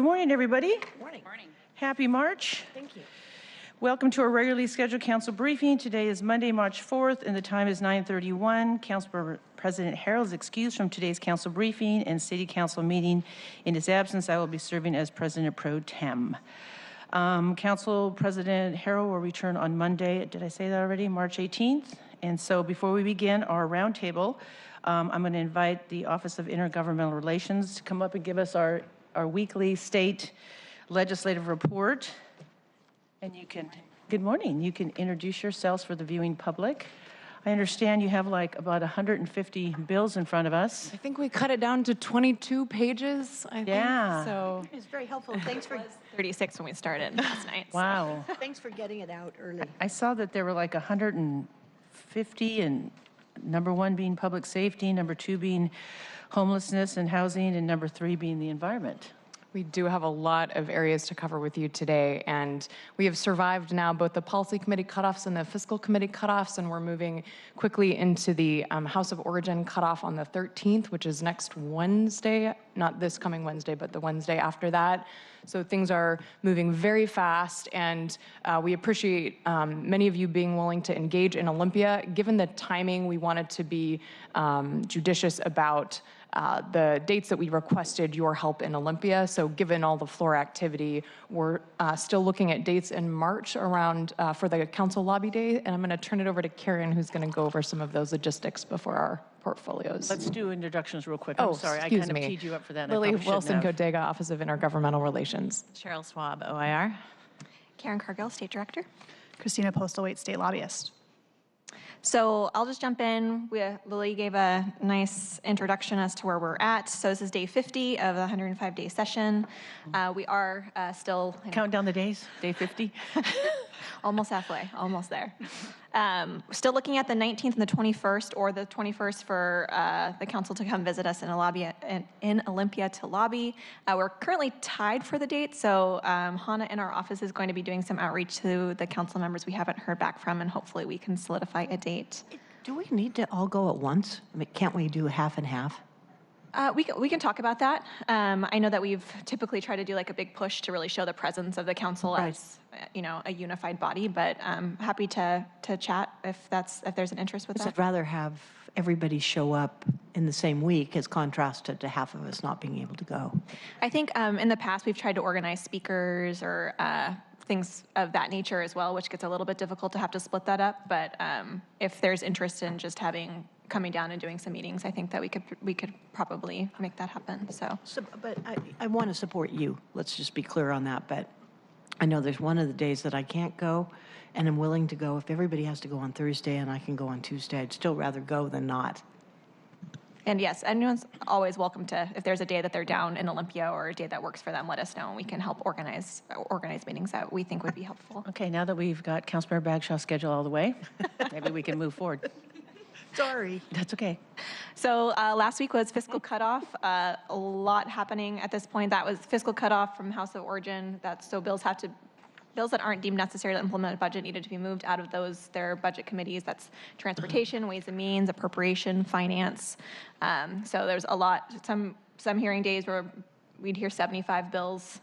morning, everybody. Morning. Morning. Happy March. Thank you. Welcome to our regularly scheduled council briefing. Today is Monday, March 4th, and the time is 9:31. Council President Harrell is excused from today's council briefing and city council meeting. In his absence, I will be serving as President Pro Tem. Council President Harrell will return on Monday. Did I say that already? March 18th. And so before we begin our roundtable, I'm going to invite the Office of Intergovernmental Relations to come up and give us our weekly state legislative report. And you can, good morning, you can introduce yourselves for the viewing public. I understand you have like about 150 bills in front of us. I think we cut it down to 22 pages, I think. So It's very helpful. Thanks for 36 when we started last night. Wow. thanks for getting it out early. I saw that there were like 150, and number one being public safety, number two being homelessness and housing, and number three being the environment. we do have a lot of areas to cover with you today, and we have survived now both the policy committee cutoffs and the fiscal committee cutoffs, and we're moving quickly into the House of Origin cutoff on the 13th, which is next Wednesday, not this coming Wednesday, but the Wednesday after that. So things are moving very fast, and we appreciate many of you being willing to engage in Olympia. Given the timing, we wanted to be judicious about the dates that we requested your help in Olympia. So given all the floor activity, we're still looking at dates in March around for the council lobby day. And I'm going to turn it over to Karen, who's going to go over some of those logistics before our portfolios. Let's do introductions real quick. I'm sorry, I kind of teed you up for that. Lily Wilson-Kodega, Office of Intergovernmental Relations. Cheryl Schwab, OIR. Karen Cargill, State Director. Christina Postlethwaite, State Lobbyist. So I'll just jump in. Lily gave a nice introduction as to where we're at. So this is day 50 of the 105-day session. We are still... Count down the days, day 50. Almost halfway, almost there. Still looking at the 19th and the 21st, or the 21st for the council to come visit us in Olympia to lobby. We're currently tied for the date, so Hannah in our office is going to be doing some outreach to the council members we haven't heard back from, and hopefully we can solidify a date. Do we need to all go at once? I mean, can't we do half and half? We can talk about that. I know that we've typically tried to do like a big push to really show the presence of the council as, you know, a unified body, but I'm happy to chat if there's an interest with that. I'd rather have everybody show up in the same week as contrasted to half of us not being able to go. I think in the past we've tried to organize speakers or things of that nature as well, which gets a little bit difficult to have to split that up. But if there's interest in just coming down and doing some meetings, I think that we could probably make that happen. So but I want to support you. Let's just be clear on that. But I know there's one of the days that I can't go, and I'm willing to go. If everybody has to go on Thursday and I can go on Tuesday, I'd still rather go than not. And yes, anyone's always welcome to, if there's a day that they're down in Olympia or a day that works for them, let us know, and we can help organize meetings that we think would be helpful. Okay, now that we've got Councilmember Bagshaw's schedule all the way, maybe we can move forward. Sorry. That's okay. So last week was fiscal cutoff. A lot happening at this point. That was fiscal cutoff from House of Origin. So bills that aren't deemed necessary to implement a budget needed to be moved out of their budget committees. That's transportation, ways and means, appropriation, finance. So there's a lot. Some hearing days where we'd hear 75 bills.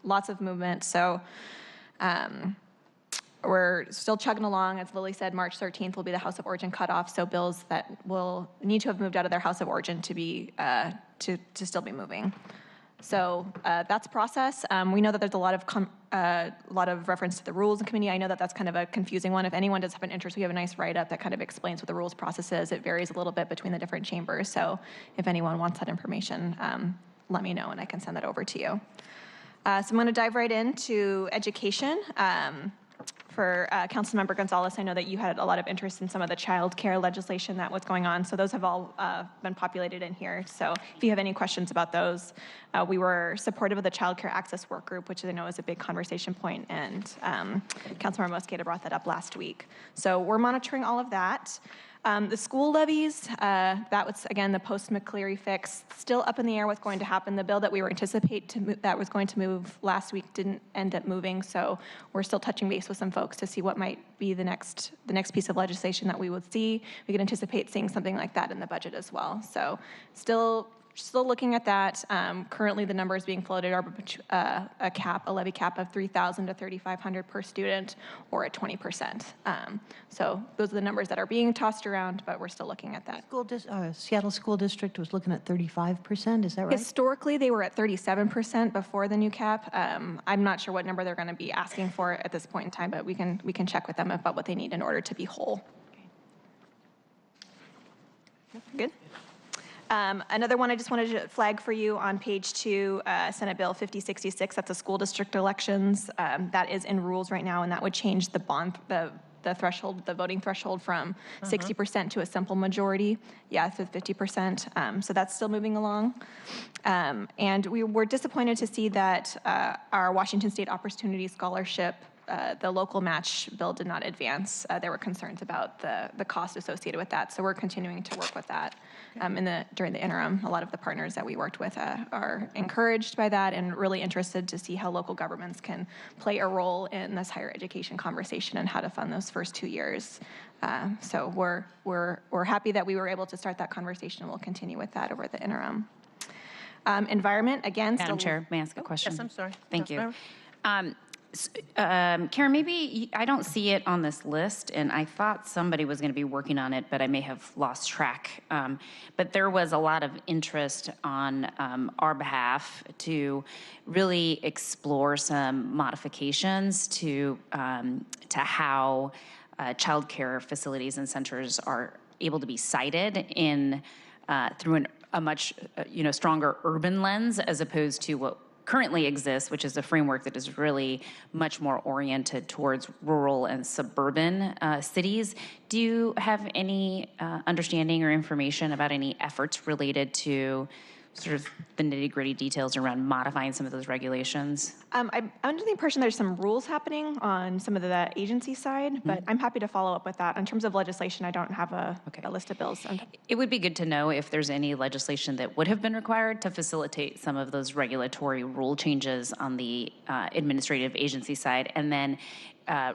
Lots of movement. So. We're still chugging along. As Lily said, March 13th will be the House of Origin cutoff, so bills that will need to have moved out of their House of Origin to be to still be moving. So that's process. We know that there's a lot of reference to the rules in committee. I know that that's kind of a confusing one. If anyone does have an interest, we have a nice write-up that kind of explains what the rules process is. It varies a little bit between the different chambers. So if anyone wants that information, let me know and I can send that over to you. So I'm going to dive right into education. For Councilmember Gonzalez, I know that you had a lot of interest in some of the child care legislation that was going on, so those have all been populated in here. So if you have any questions about those, we were supportive of the child care access work group, which I know is a big conversation point, and Councilmember Mosqueda brought that up last week. So we're monitoring all of that. The school levies, that was, again, the post-McCleary fix, still up in the air what's going to happen. The bill that we were that was going to move last week didn't end up moving, so we're still touching base with some folks to see what might be the next piece of legislation that we would see. We could anticipate seeing something like that in the budget as well. So still Still looking at that. Currently, the numbers being floated are a levy cap of $3,000 to $3,500 per student, or at 20%. So those are the numbers that are being tossed around, but we're still looking at that. Seattle School District was looking at 35%, is that right? Historically, they were at 37% before the new cap. I'm not sure what number they're going to be asking for at this point in time, but we can check with them about what they need in order to be whole. Good. Another one I just wanted to flag for you on page 2, Senate Bill 5066. That's the school district elections. That is in rules right now, and that would change the threshold, the voting threshold from 60% to a simple majority. Yeah, to 50%. So that's still moving along. And we were disappointed to see that our Washington State Opportunity Scholarship, the local match bill, did not advance. There were concerns about the cost associated with that. So we're continuing to work with that during the interim. A lot of the partners that we worked with are encouraged by that and really interested to see how local governments can play a role in this higher education conversation and how to fund those first 2 years. So we're happy that we were able to start that conversation, and we'll continue with that over the interim. Environment, again, Madam Chair, may I ask a question? Yes, I'm sorry. Thank you. Councilmember? Karen, maybe I don't see it on this list, and I thought somebody was going to be working on it, but I may have lost track. But there was a lot of interest on our behalf to really explore some modifications to how child care facilities and centers are able to be cited in through a much stronger urban lens, as opposed to what currently exists, which is a framework that is really much more oriented towards rural and suburban cities. Do you have any understanding or information about any efforts related to sort of the nitty-gritty details around modifying some of those regulations? I'm under the impression there's some rules happening on some of the agency side, but I'm happy to follow up with that. In terms of legislation, I don't have a list of bills. It would be good to know if there's any legislation that would have been required to facilitate some of those regulatory rule changes on the administrative agency side. And then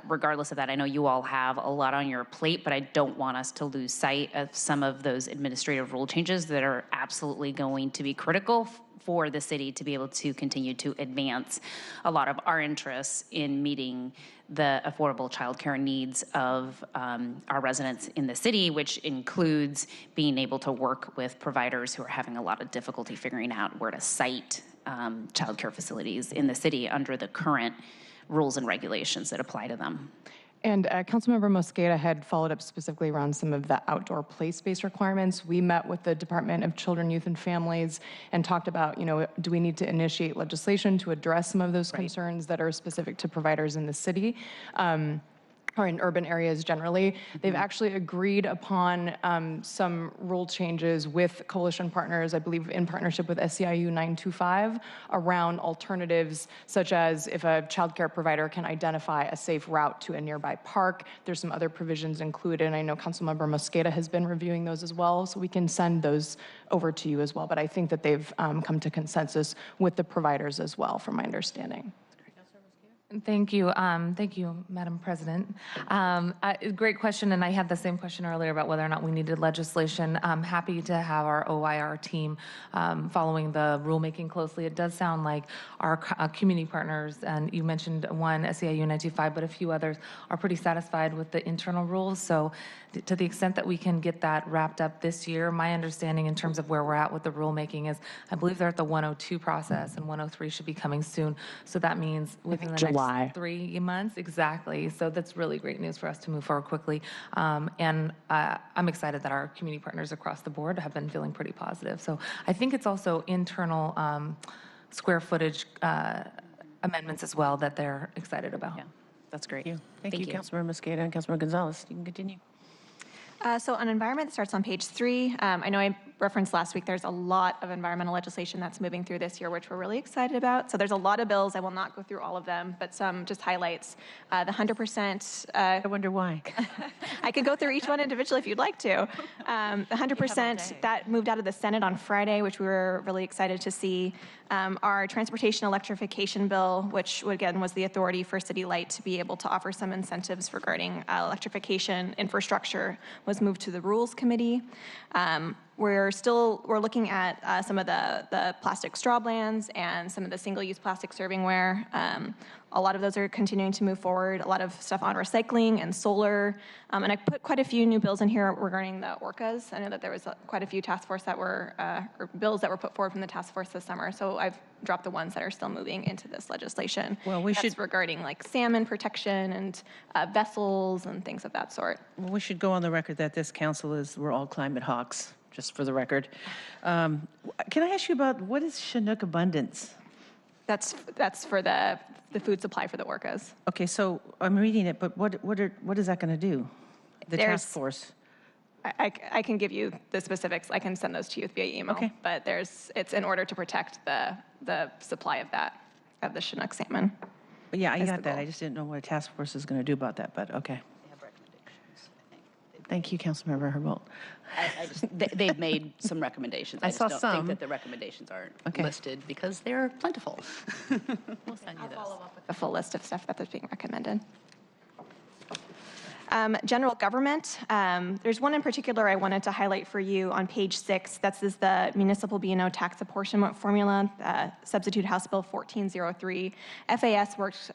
regardless of that, I know you all have a lot on your plate, but I don't want us to lose sight of some of those administrative rule changes that are absolutely going to be critical for the city to be able to continue to advance a lot of our interests in meeting the affordable childcare needs of our residents in the city, which includes being able to work with providers who are having a lot of difficulty figuring out where to site childcare facilities in the city under the current rules and regulations that apply to them. And Councilmember Mosqueda had followed up specifically around some of the outdoor play space requirements. We met with the Department of Children, Youth, and Families and talked about, do we need to initiate legislation to address some of those concerns that are specific to providers in the city? Or in urban areas generally. They've actually agreed upon some rule changes with coalition partners, I believe in partnership with SEIU 925, around alternatives, such as if a child care provider can identify a safe route to a nearby park. There's some other provisions included, and I know Councilmember Mosqueda has been reviewing those as well, so we can send those over to you as well. But I think that they've come to consensus with the providers as well, from my understanding. Thank you, Madam President. Great question, and I had the same question earlier about whether or not we needed legislation. I'm happy to have our OIR team following the rulemaking closely. It does sound like our community partners, and you mentioned one, SEIU 925, but a few others are pretty satisfied with the internal rules. So to the extent that we can get that wrapped up this year, my understanding in terms of where we're at with the rulemaking is I believe they're at the 102 process, and 103 should be coming soon. So that means within the next 3 months, exactly. So that's really great news for us to move forward quickly. And I'm excited that our community partners across the board have been feeling pretty positive. So I think it's also internal square footage amendments as well that they're excited about. Yeah, that's great. Thank you, Councilmember Mosqueda and Councilmember Gonzalez. You can continue. So on environment, it starts on page 3. I know I referenced last week, there's a lot of environmental legislation that's moving through this year, which we're really excited about. So there's a lot of bills. I will not go through all of them, but some just highlights. The 100%. I wonder why. I could go through each one individually if you'd like to. The 100%, that moved out of the Senate on Friday, which we were really excited to see. Our transportation electrification bill, which again was the authority for City Light to be able to offer some incentives regarding electrification infrastructure, was moved to the Rules Committee. we're looking at some of the plastic straw blends and some of the single-use plastic servingware. A lot of those are continuing to move forward. A lot of stuff on recycling and solar. And I put quite a few new bills in here regarding the orcas. I know that there was quite a few task force that were, or bills that were put forward from the task force this summer. So I've dropped the ones that are still moving into this legislation. Well, we That's should- regarding like salmon protection and vessels and things of that sort. Well, we should go on the record that this council we're all climate hawks, just for the record. Can I ask you about what is Chinook abundance? That's for the food supply for the orcas. Okay, so I'm reading it, but what is that going to do? The There's- task force? I can give you the specifics. I can send those to you via email. Okay. But it's in order to protect the supply of the Chinook salmon. Yeah, I Is got the that. goal. I just didn't know what a task force is going to do about that, but okay. Thank you, Councilmember Herbold. They've made some recommendations. I just saw don't some. think that the recommendations aren't Okay. listed because they're plentiful. We'll send you those. A full list of stuff that's being recommended. General government, there's one in particular I wanted to highlight for you on page 6. That's the municipal B&O tax apportionment formula, substitute House Bill 1403. FAS worked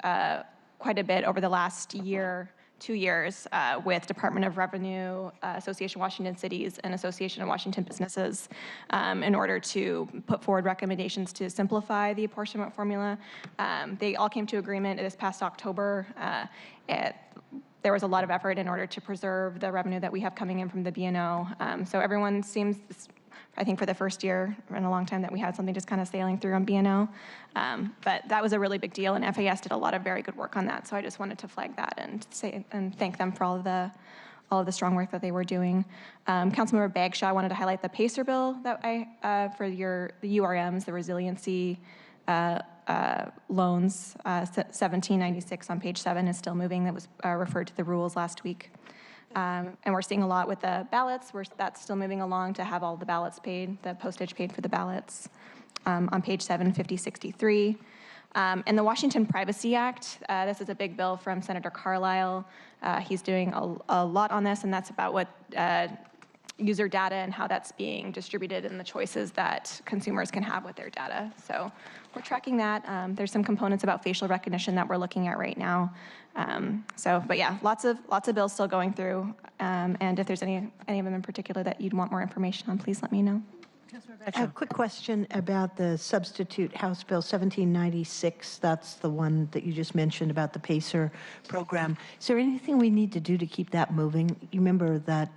quite a bit over the last year, 2 years, with Department of Revenue, Association of Washington Cities, and Association of Washington Businesses in order to put forward recommendations to simplify the apportionment formula. They all came to agreement this past October. There was a lot of effort in order to preserve the revenue that we have coming in from the B&O. So everyone seems, I think for the first year in a long time, that we had something just kind of sailing through on B&O. But that was a really big deal, and FAS did a lot of very good work on that. So I just wanted to flag that and thank them for all of the strong work that they were doing. Councilmember Bagshaw wanted to highlight the PACER bill that for the URMs, the resiliency loans, 1796 on page 7 is still moving. That was referred to the rules last week. And we're seeing a lot with the ballots. That's still moving along to have all the ballots paid, the postage paid for the ballots. On page 7, 5063. And the Washington Privacy Act, this is a big bill from Senator Carlisle. He's doing a lot on this, and that's about what user data and how that's being distributed and the choices that consumers can have with their data. So we're tracking that. There's some components about facial recognition that we're looking at right now. But yeah, lots of bills still going through. And if there's any of them in particular that you'd want more information on, please let me know. A quick question about the substitute House Bill 1796. That's the one that you just mentioned about the PACER program. Is there anything we need to do to keep that moving? You remember that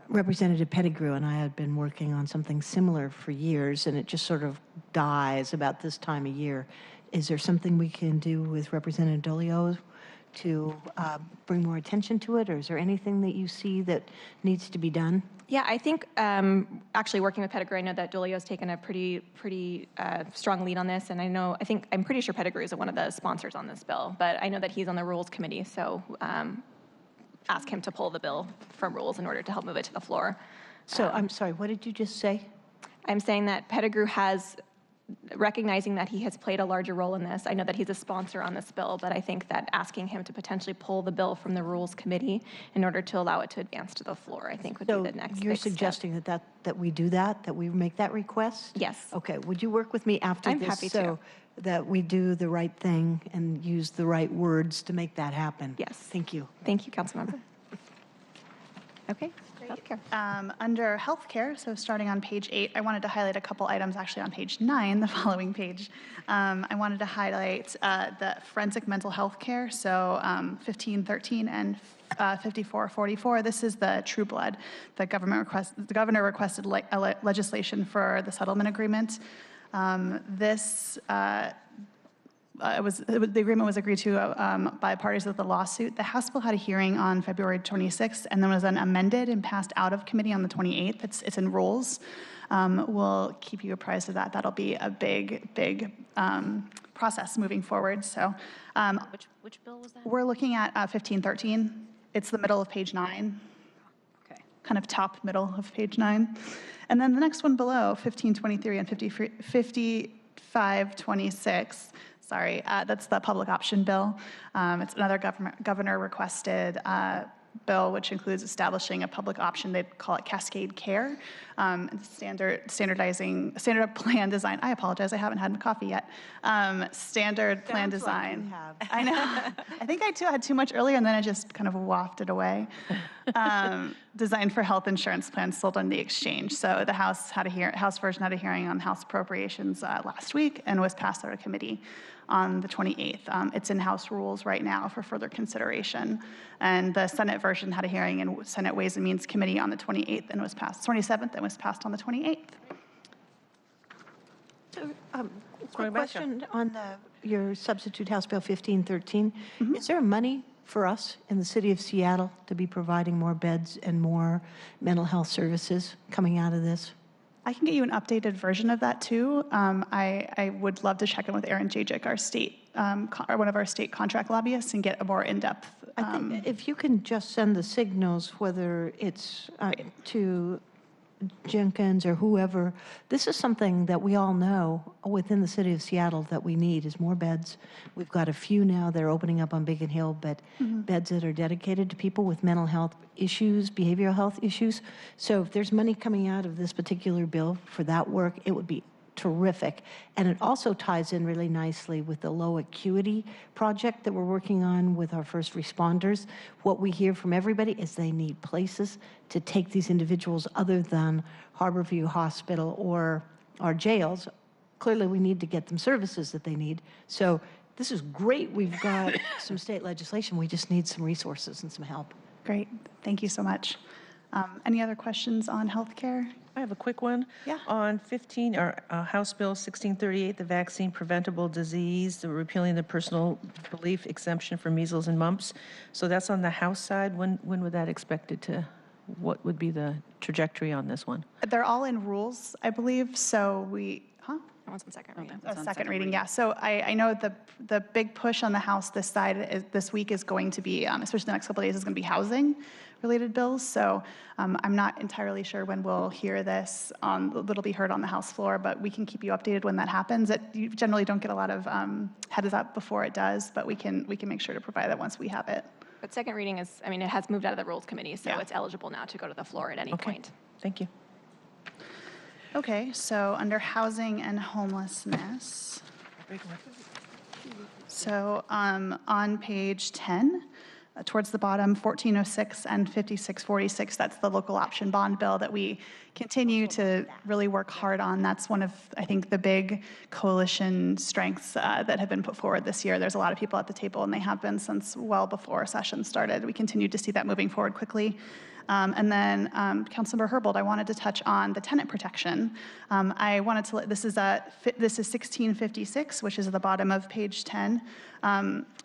Representative Pettigrew and I had been working on something similar for years, and it just sort of dies about this time of year. Is there something we can do with Representative Dolio to bring more attention to it, or is there anything that you see that needs to be done? Yeah, I think actually working with Pettigrew, I know that Dolio's taken a pretty strong lead on this, and I'm pretty sure Pettigrew is one of the sponsors on this bill, but I know that he's on the Rules Committee, so ask him to pull the bill from Rules in order to help move it to the floor. So I'm sorry, what did you just say? I'm saying that Pettigrew recognizing that he has played a larger role in this. I know that he's a sponsor on this bill, but I think that asking him to potentially pull the bill from the Rules Committee in order to allow it to advance to the floor, I think would be the next You're big step. suggesting that we do that we make that request? Yes. Okay, would you work with me after I'm this happy so that we do the right thing and use the right words to make that happen? Yes. Thank you. Thank you, Councilmember. Okay, healthcare. Under healthcare, so starting on page 8, I wanted to highlight a couple items actually on page 9, the following page. I wanted to highlight the forensic mental health care, so 1513 and 5444. This is the True Blood. The governor requested legislation for the settlement agreement. The agreement was agreed to by parties of the lawsuit. The House bill had a hearing on February 26th and then was then amended and passed out of committee on the 28th. It's in rules. We'll keep you apprised of that. That'll be a big process moving forward. So, Which bill was that? we're looking at 1513. It's the middle of page 9. Okay. Kind of top middle of page 9. And then the next one below, 1523 and 5526. Sorry, that's the public option bill. It's another governor requested bill, which includes establishing a public option. They call it Cascade Care, and standard plan design. I apologize, I haven't had coffee yet. Standard plan Sounds like you design. have. I know. I think I had too much earlier, and then it just kind of wafted away. Designed for health insurance plans sold on the exchange. So the House version had a hearing on House appropriations last week and was passed out of committee on the 28th. It's in House rules right now for further consideration. And the Senate version had a hearing in Senate Ways and Means Committee on the 27th and was passed on the 28th. So, quick question on your substitute House Bill 1513. Is there money for us in the city of Seattle to be providing more beds and more mental health services coming out of this? I can get you an updated version of that too. I would love to check in with Aaron Jajic, our state, or one of our state contract lobbyists, and get a more in-depth. I think if you can just send the signals, whether it's to Jenkins or whoever, this is something that we all know within the city of Seattle that we need is more beds. We've got a few now that are opening up on Beacon Hill, but beds that are dedicated to people with mental health issues, behavioral health issues. So if there's money coming out of this particular bill for that work, it would be terrific. And it also ties in really nicely with the low acuity project that we're working on with our first responders. What we hear from everybody is they need places to take these individuals other than Harborview Hospital or our jails. Clearly, we need to get them services that they need. So this is great. We've got some state legislation. We just need some resources and some help. Great. Thank you so much. Any other questions on healthcare? I have a quick one. Yeah. On House Bill 1638, the vaccine preventable disease, the repealing the personal belief exemption for measles and mumps. So that's on the House side. When would that expected to, what would be the trajectory on this one? They're all in rules, I believe. So That one's on second reading. A second reading, yeah. So I know the big push on the House this week is going to be, especially the next couple of days, is going to be housing-related bills. So I'm not entirely sure when we'll hear this. It'll be heard on the House floor, but we can keep you updated when that happens. You generally don't get a lot of heads up before it does, but we can make sure to provide that once we have it. But second reading it has moved out of the Rules Committee, so Yeah. it's eligible now to go to the floor at any Okay. point. Thank you. Okay, so under housing and homelessness. So on page 10, towards the bottom, 1406 and 5646, that's the local option bond bill that we continue to really work hard on. That's one of, I think, the big coalition strengths that have been put forward this year. There's a lot of people at the table, and they have been since well before session started. We continue to see that moving forward quickly. And then, Councilmember Herbold, I wanted to touch on the tenant protection. This is 1656, which is at the bottom of page 10.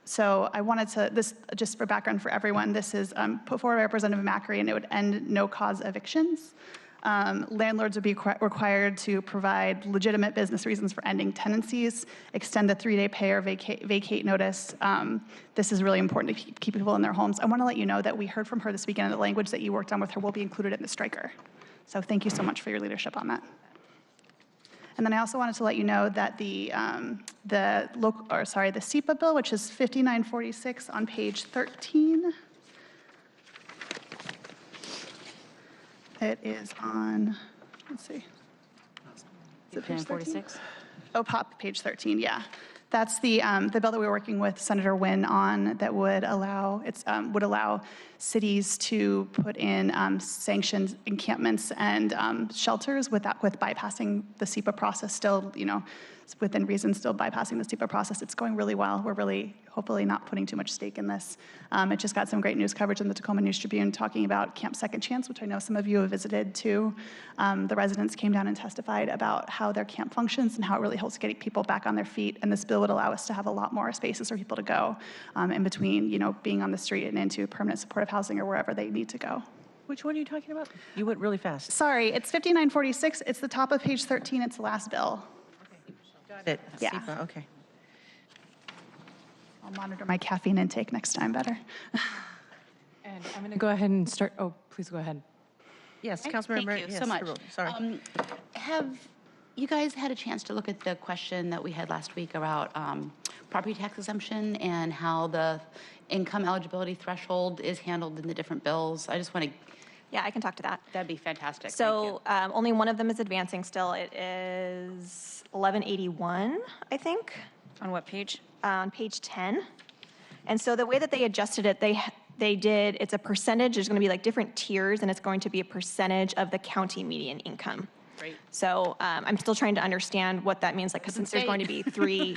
So I wanted to, just for background for everyone, this is put forward by Representative Macri, and it would end no-cause evictions. Landlords would be required to provide legitimate business reasons for ending tenancies, extend the 3-day pay or vacate notice. This is really important to keep people in their homes. I want to let you know that we heard from her this weekend, and the language that you worked on with her will be included in the striker. So thank you so much for your leadership on that. And then I also wanted to let you know that the SEPA bill, which is 5946 on page 13. It is on, let's see. Is it page 46? Oh, page 13, yeah. That's the bill that we were working with Senator Wynn on that would allow cities to put in sanctioned encampments and shelters with bypassing the SEPA process. Still, within reason, still bypassing the SEPA process. It's going really well. We're really hopefully not putting too much stake in this. It just got some great news coverage in the Tacoma News Tribune talking about Camp Second Chance, which I know some of you have visited too. The residents came down and testified about how their camp functions and how it really helps getting people back on their feet. And this bill would allow us to have a lot more spaces for people to go in between, being on the street and into permanent supportive housing or wherever they need to go. Which one are you talking about? You went really fast. Sorry, it's 5946. It's the top of page 13. It's the last bill. Got it. Yeah. SEPA, okay. I'll monitor my caffeine intake next time better. And I'm going to go ahead and start. Oh, please go ahead. Yes, Thank Councilmember. you yes, so much. Herbold, sorry. you guys had a chance to look at the question that we had last week about property tax exemption and how the income eligibility threshold is handled in the different bills? I just want to, Yeah, I can talk to that. that'd be fantastic. Thank So only one of them is advancing still. It is 1181, I think, On what page? on page 10. And so the way that they adjusted it, they did, it's a percentage, there's going to be like different tiers, and it's going to be a percentage of the county median income. Great. So I'm still trying to understand what that means, like, 'cause since there's going to be three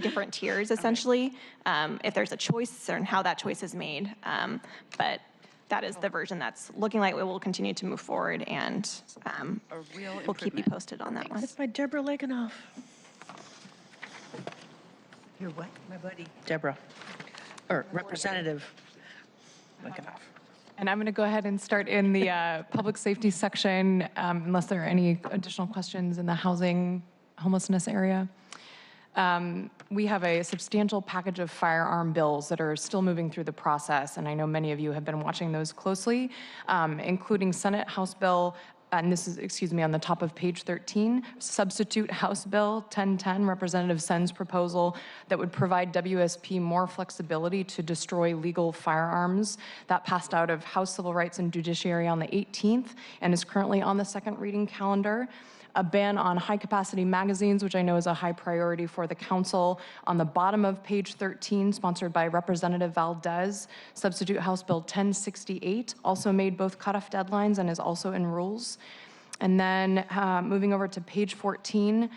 different tiers, essentially, if there's a choice and how that choice is made. But that is the version that's looking like it will continue to move forward, and we'll keep you posted on that one. That's by Deborah Leganoff. You're what? My buddy. Deborah, or Representative Leganoff. And I'm going to go ahead and start in the public safety section, unless there are any additional questions in the housing homelessness area. We have a substantial package of firearm bills that are still moving through the process, and I know many of you have been watching those closely, including Senate House Bill, and this is, excuse me, on the top of page 13, substitute House Bill 1010, Representative Sen's proposal that would provide WSP more flexibility to destroy legal firearms. That passed out of House Civil Rights and Judiciary on the 18th and is currently on the second reading calendar. A ban on high-capacity magazines, which I know is a high priority for the council. On the bottom of page 13, sponsored by Representative Valdez, substitute House Bill 1068, also made both cutoff deadlines and is also in rules. And then moving over to page 14,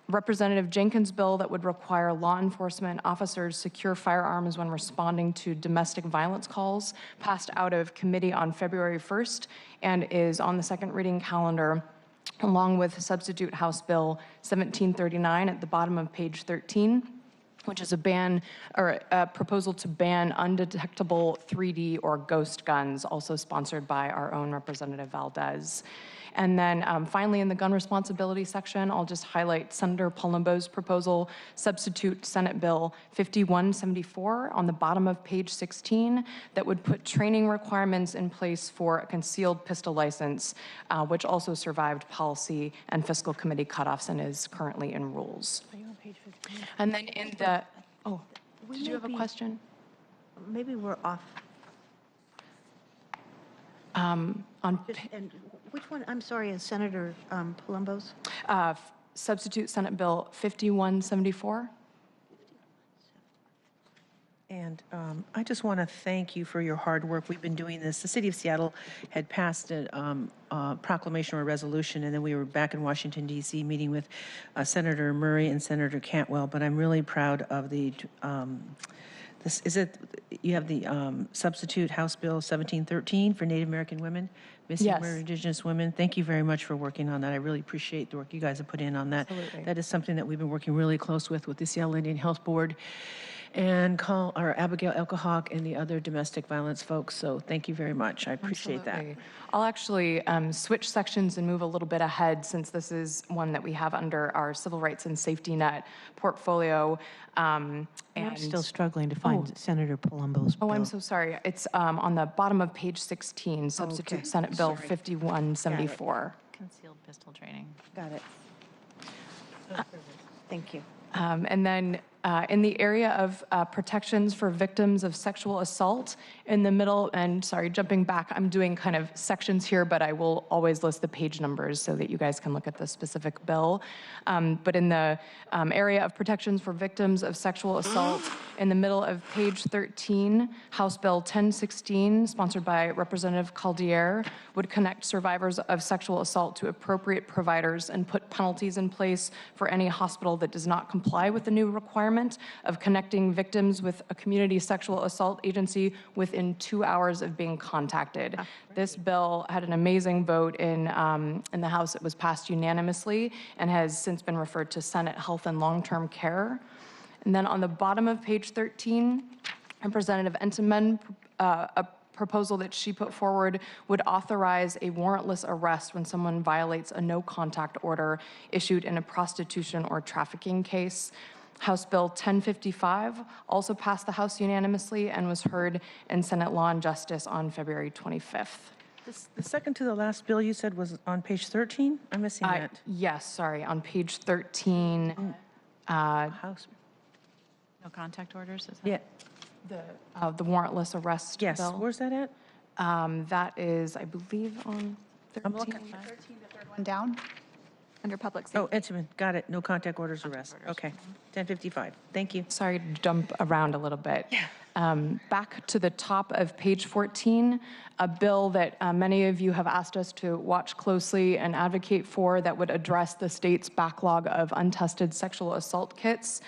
Representative Jenkins' bill that would require law enforcement officers secure firearms when responding to domestic violence calls passed out of committee on February 1st and is on the second reading calendar, along with substitute House Bill 1739 at the bottom of page 13, which is a ban or a proposal to ban undetectable 3D or ghost guns, also sponsored by our own Representative Valdez. And then finally, in the gun responsibility section, I'll just highlight Senator Palumbo's proposal, substitute Senate Bill 5174 on the bottom of page 16, that would put training requirements in place for a concealed pistol license, which also survived policy and fiscal committee cutoffs and is currently in rules. And then in the, oh, did you have a question? Maybe we're off. On And which one, I'm sorry, is Senator Palumbo's? substitute Senate Bill 5174. And I just want to thank you for your hard work. We've been doing this. The city of Seattle had passed a proclamation or resolution, and then we were back in Washington, D.C., meeting with Senator Murray and Senator Cantwell. But I'm really proud of the, you have the substitute House Bill 1713 for Native American women, missing Yes. or Indigenous women. Thank you very much for working on that. I really appreciate the work you guys have put in on that. Absolutely. That is something that we've been working really close with the Seattle Indian Health Board and call our Abigail Elkahawk and the other domestic violence folks. So thank you very much. I appreciate Absolutely. that. I'll actually switch sections and move a little bit ahead, since this is one that we have under our civil rights and safety net portfolio. I'm still struggling to find Senator Palumbo's bill. Oh, I'm so sorry. It's on the bottom of page 16, substitute okay. Senate Bill 5174. Concealed pistol training. Got it. Thank you. And then in the area of protections for victims of sexual assault, in the middle, and sorry, jumping back, I'm doing kind of sections here, but I will always list the page numbers so that you guys can look at the specific bill. But in the area of protections for victims of sexual assault, in the middle of page 13, House Bill 1016, sponsored by Representative Caldier, would connect survivors of sexual assault to appropriate providers and put penalties in place for any hospital that does not comply with the new requirement of connecting victims with a community sexual assault agency within 2 hours of being contacted. This bill had an amazing vote in the House. It was passed unanimously and has since been referred to Senate Health and Long-Term Care. And then on the bottom of page 13, Representative Entenmann, a proposal that she put forward would authorize a warrantless arrest when someone violates a no-contact order issued in a prostitution or trafficking case. House Bill 1055 also passed the House unanimously and was heard in Senate Law and Justice on February 25th. The second to the last bill you said was on page 13? I'm missing that. Yes, sorry, on page 13, House. No contact orders, is that? Yeah, the warrantless arrest yes, bill. where's that at? That is, I believe, on 13. I'm looking. 13, the third one down. Under public safety. Oh, Intimate, got it, no contact orders arrest. Okay, 1055, thank you. Sorry to jump around a little bit. Back to the top of page 14, a bill that many of you have asked us to watch closely and advocate for that would address the state's backlog of untested sexual assault kits.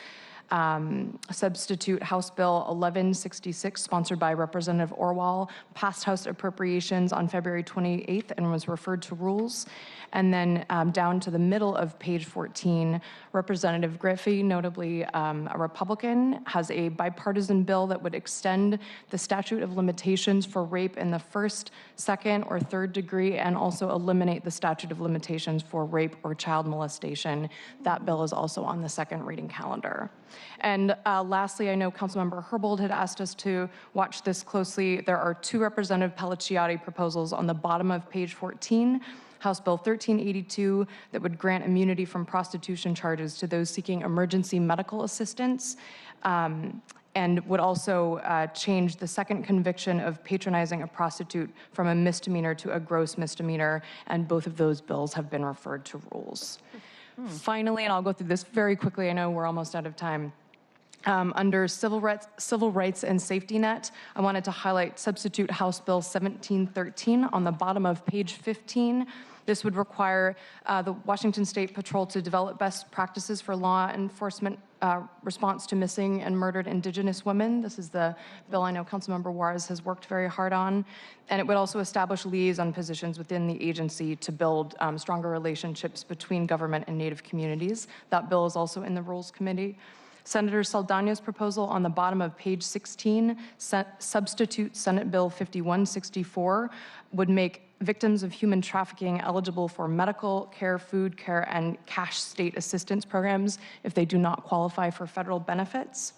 Substitute House Bill 1166, sponsored by Representative Orwell, passed House appropriations on February 28th and was referred to rules. And then down to the middle of page 14, Representative Griffey, notably a Republican, has a bipartisan bill that would extend the statute of limitations for rape in the first, second, or third degree, and also eliminate the statute of limitations for rape or child molestation. That bill is also on the second reading calendar. And lastly, I know Councilmember Herbold had asked us to watch this closely. There are two Representative Pelliciotti proposals on the bottom of page 14. House Bill 1382 that would grant immunity from prostitution charges to those seeking emergency medical assistance, and would also change the second conviction of patronizing a prostitute from a misdemeanor to a gross misdemeanor, and both of those bills have been referred to rules. Finally, and I'll go through this very quickly, I know we're almost out of time. Under civil rights and safety net, I wanted to highlight substitute House Bill 1713 on the bottom of page 15. This would require the Washington State Patrol to develop best practices for law enforcement response to missing and murdered Indigenous women. This is the bill I know Councilmember Juarez has worked very hard on. And it would also establish liaison positions within the agency to build stronger relationships between government and Native communities. That bill is also in the Rules Committee. Senator Saldana's proposal on the bottom of page 16, substitute Senate Bill 5164, would make victims of human trafficking eligible for medical care, food care, and cash state assistance programs if they do not qualify for federal benefits.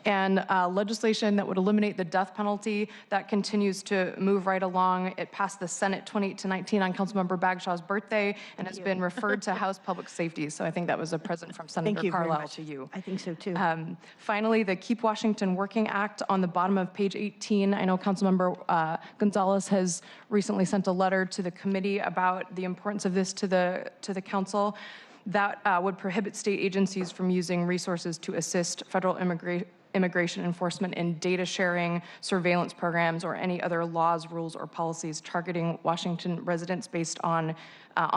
And legislation that would eliminate the death penalty, that continues to move right along. It passed the Senate 28-19 on Councilmember Bagshaw's birthday and has been referred to House Public Safety. So I think that was a present from Thank Senator you very Carlisle much. to you. I think so too. Finally, the Keep Washington Working Act on the bottom of page 18. I know Councilmember Gonzalez has recently sent a letter to the committee about the importance of this to the council. That would prohibit state agencies from using resources to assist federal immigration enforcement in data sharing, surveillance programs, or any other laws, rules, or policies targeting Washington residents based on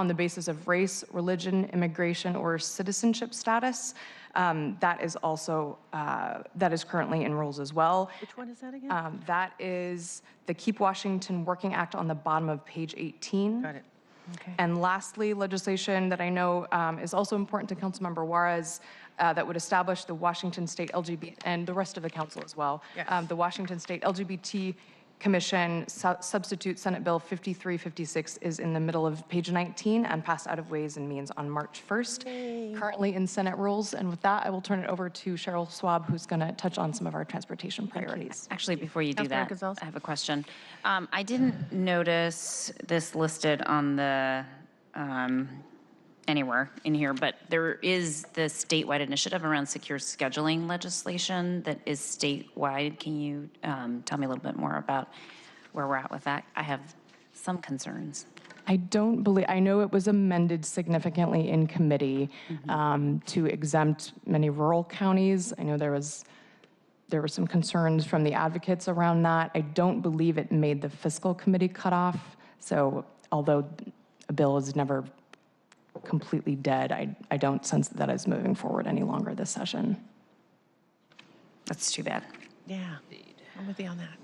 the basis of race, religion, immigration, or citizenship status. That is also, that is currently in rules as well. Which one is that again? That is the Keep Washington Working Act on the bottom of page 18. Got it. Okay. And lastly, legislation that I know is also important to Councilmember Juarez that would establish the Washington State LGBT, and the rest of the council as well, Yes. the Washington State LGBT Commission substitute Senate Bill 5356 is in the middle of page 19 and passed out of Ways and Means on March 1st, currently in Senate rules. And with that, I will turn it over to Cheryl Swab, who's going to touch on some of our transportation priorities. Actually, before you do Councilmember that, Gonzalez? I have a question. I didn't notice this listed on the, anywhere in here, but there is this statewide initiative around secure scheduling legislation that is statewide. Can you tell me a little bit more about where we're at with that? I have some concerns. I don't believe, I know it was amended significantly in committee to exempt many rural counties. I know there were some concerns from the advocates around that. I don't believe it made the fiscal committee cutoff. So although a bill is never completely dead, I don't sense that is moving forward any longer this session. That's too bad. Yeah, I'm with you on that.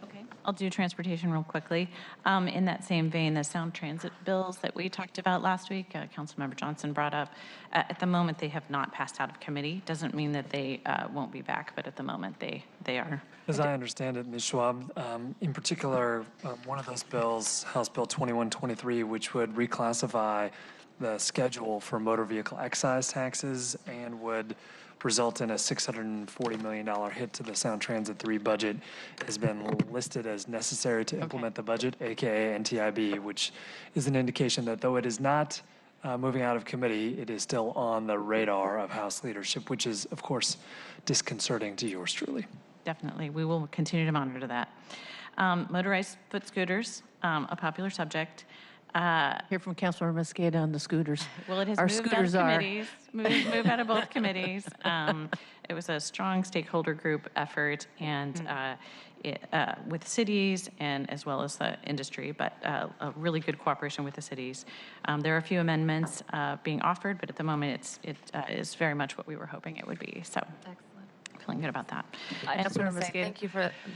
Okay, I'll do transportation real quickly. In that same vein, the sound transit bills that we talked about last week, Councilmember Johnson brought up, at the moment they have not passed out of committee. Doesn't mean that they won't be back, but at the moment they are. As I understand it, Ms. Schwab, in particular, one of those bills, House Bill 2123, which would reclassify the schedule for motor vehicle excise taxes and would result in a $640 million hit to the Sound Transit 3 budget, has been listed as necessary to implement the budget, aka NTIB, which is an indication that though it is not moving out of committee, it is still on the radar of House leadership, which is, of course, disconcerting to yours truly. Definitely. We will continue to monitor that. Motorized foot scooters, a popular subject. Hear from Councilmember Mosqueda on the scooters. Well, it has Our moved scooters out of are. committees, moved out of both committees. It was a strong stakeholder group effort and with cities and as well as the industry, but a really good cooperation with the cities. There are a few amendments being offered, but at the moment it is very much what we were hoping it would be. So feeling good about that. I just want to say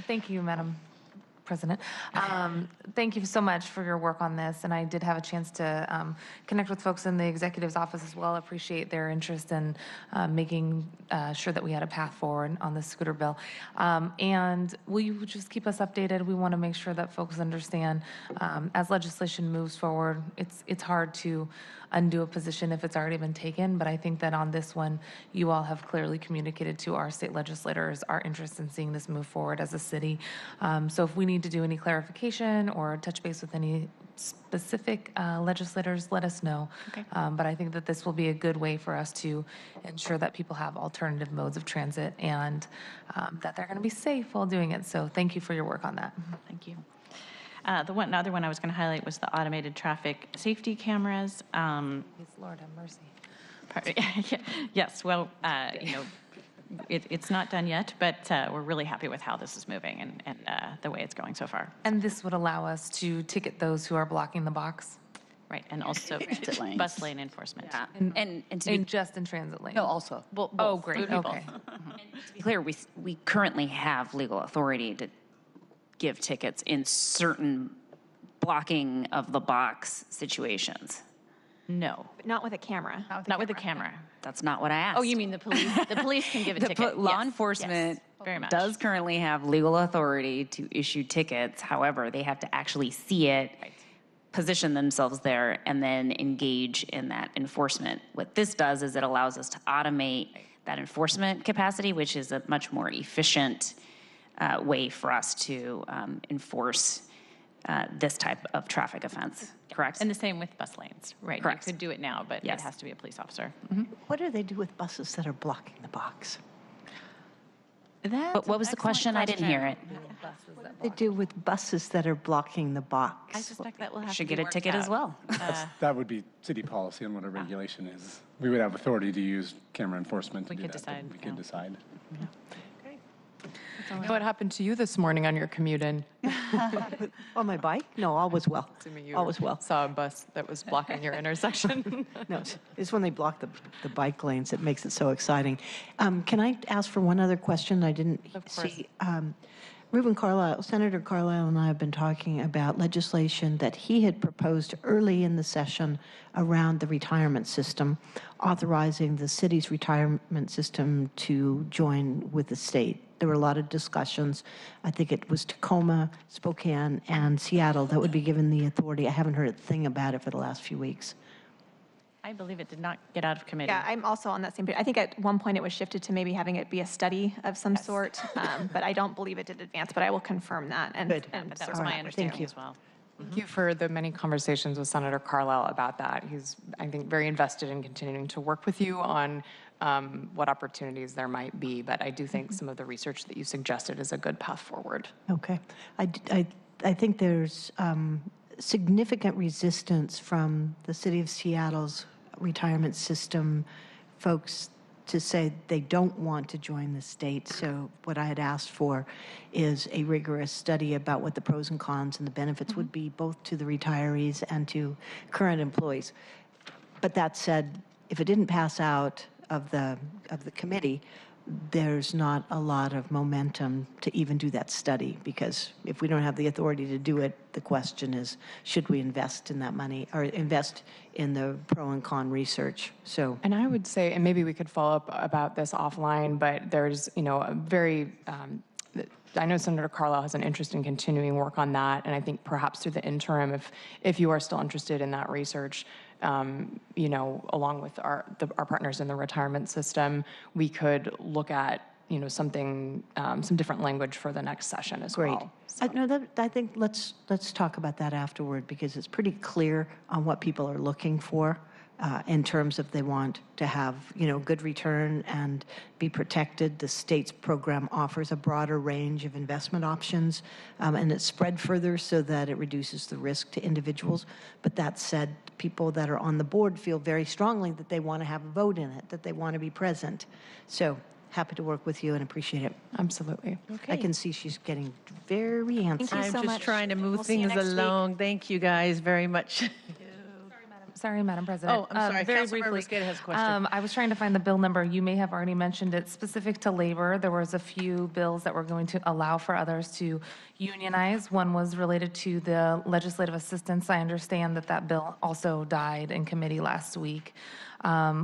thank you, Madam President. Thank you so much for your work on this, and I did have a chance to connect with folks in the executive's office as well. Appreciate their interest in making sure that we had a path forward on the scooter bill. And will you just keep us updated? We want to make sure that folks understand as legislation moves forward, it's hard to undo a position if it's already been taken, but I think that on this one, you all have clearly communicated to our state legislators our interest in seeing this move forward as a city. So if we need to do any clarification or touch base with any specific legislators, let us know. Okay. But I think that this will be a good way for us to ensure that people have alternative modes of transit and that they're going to be safe while doing it. So thank you for your work on that. Thank you. The other one I was going to highlight was the automated traffic safety cameras. Please, Lord have mercy. Yes, well, it's not done yet, but we're really happy with how this is moving and the way it's going so far. And this would allow us to ticket those who are blocking the box. Right, and also Exit lanes. bus lane enforcement. Yeah. And to be And just in transit lane. no, also. Well, Oh, both. great. It would be both. Okay. To be clear, we currently have legal authority to give tickets in certain blocking of the box situations. No, But not with a camera. not with the camera. That's not what I asked. Oh, you mean the police? The police can give a ticket. Law Yes, enforcement yes, very much. does currently have legal authority to issue tickets. However, they have to actually see it, Right. position themselves there, and then engage in that enforcement. What this does is it allows us to automate that enforcement capacity, which is a much more efficient way for us to enforce this type of traffic offense, correct? And the same with bus lanes, right? Correct. You could do it now, but Yes. it has to be a police officer. What do they do with buses that are blocking the box? But what was the question? I didn't hear it. They do with buses that are blocking the I box. suspect that will have Should to be get a worked ticket as out. well. That would be city policy on what a regulation is. We would have authority to use camera enforcement to We do could that, but decide, we could yeah. decide. What happened to you this morning on your commute in? On my bike? No, all was well. Assuming you All was well. saw a bus that was blocking your intersection. No, it's when they block the bike lanes that makes it so exciting. Can I ask for one other question I didn't see? Senator Carlisle and I have been talking about legislation that he had proposed early in the session around the retirement system, authorizing the city's retirement system to join with the state. There were a lot of discussions. I think it was Tacoma, Spokane, and Seattle that would be given the authority. I haven't heard a thing about it for the last few weeks. I believe it did not get out of committee. Yeah, I'm also on that same page. I think at one point it was shifted to maybe having it be a study of some sort, but I don't believe it did advance, but I will confirm that. And, Good. and But that was All my right, understanding thank you. as well. Thank you for the many conversations with Senator Carlisle about that. He's, I think, very invested in continuing to work with you on what opportunities there might be, but I do think some of the research that you suggested is a good path forward. Okay. I think there's significant resistance from the city of Seattle's retirement system folks to say they don't want to join the state. So what I had asked for is a rigorous study about what the pros and cons and the benefits would be both to the retirees and to current employees. But that said, if it didn't pass out of the committee, there's not a lot of momentum to even do that study, because if we don't have the authority to do it, the question is, should we invest in that money or invest in the pro and con research? So And I would say, and maybe we could follow up about this offline, but there's, a very, I know Senator Carlisle has an interest in continuing work on that, and I think perhaps through the interim, if you are still interested in that research, along with our partners in the retirement system, we could look at, something, some different language for the next session as Great. well. I think let's talk about that afterward, because it's pretty clear on what people are looking for in terms of they want to have, good return and be protected. The state's program offers a broader range of investment options, and it's spread further so that it reduces the risk to individuals. But that said, people that are on the board feel very strongly that they want to have a vote in it, that they want to be present. So happy to work with you and appreciate it. Absolutely. I can see she's getting very antsy. I'm so just much. trying to move We'll see you things next week. along. Thank you guys very much. Sorry, Madam President. Oh, I'm sorry. Very Councilmember briefly, Mosqueda has a question. I was trying to find the bill number. You may have already mentioned it. Specific to labor, there was a few bills that were going to allow for others to unionize. One was related to the legislative assistance. I understand that bill also died in committee last week,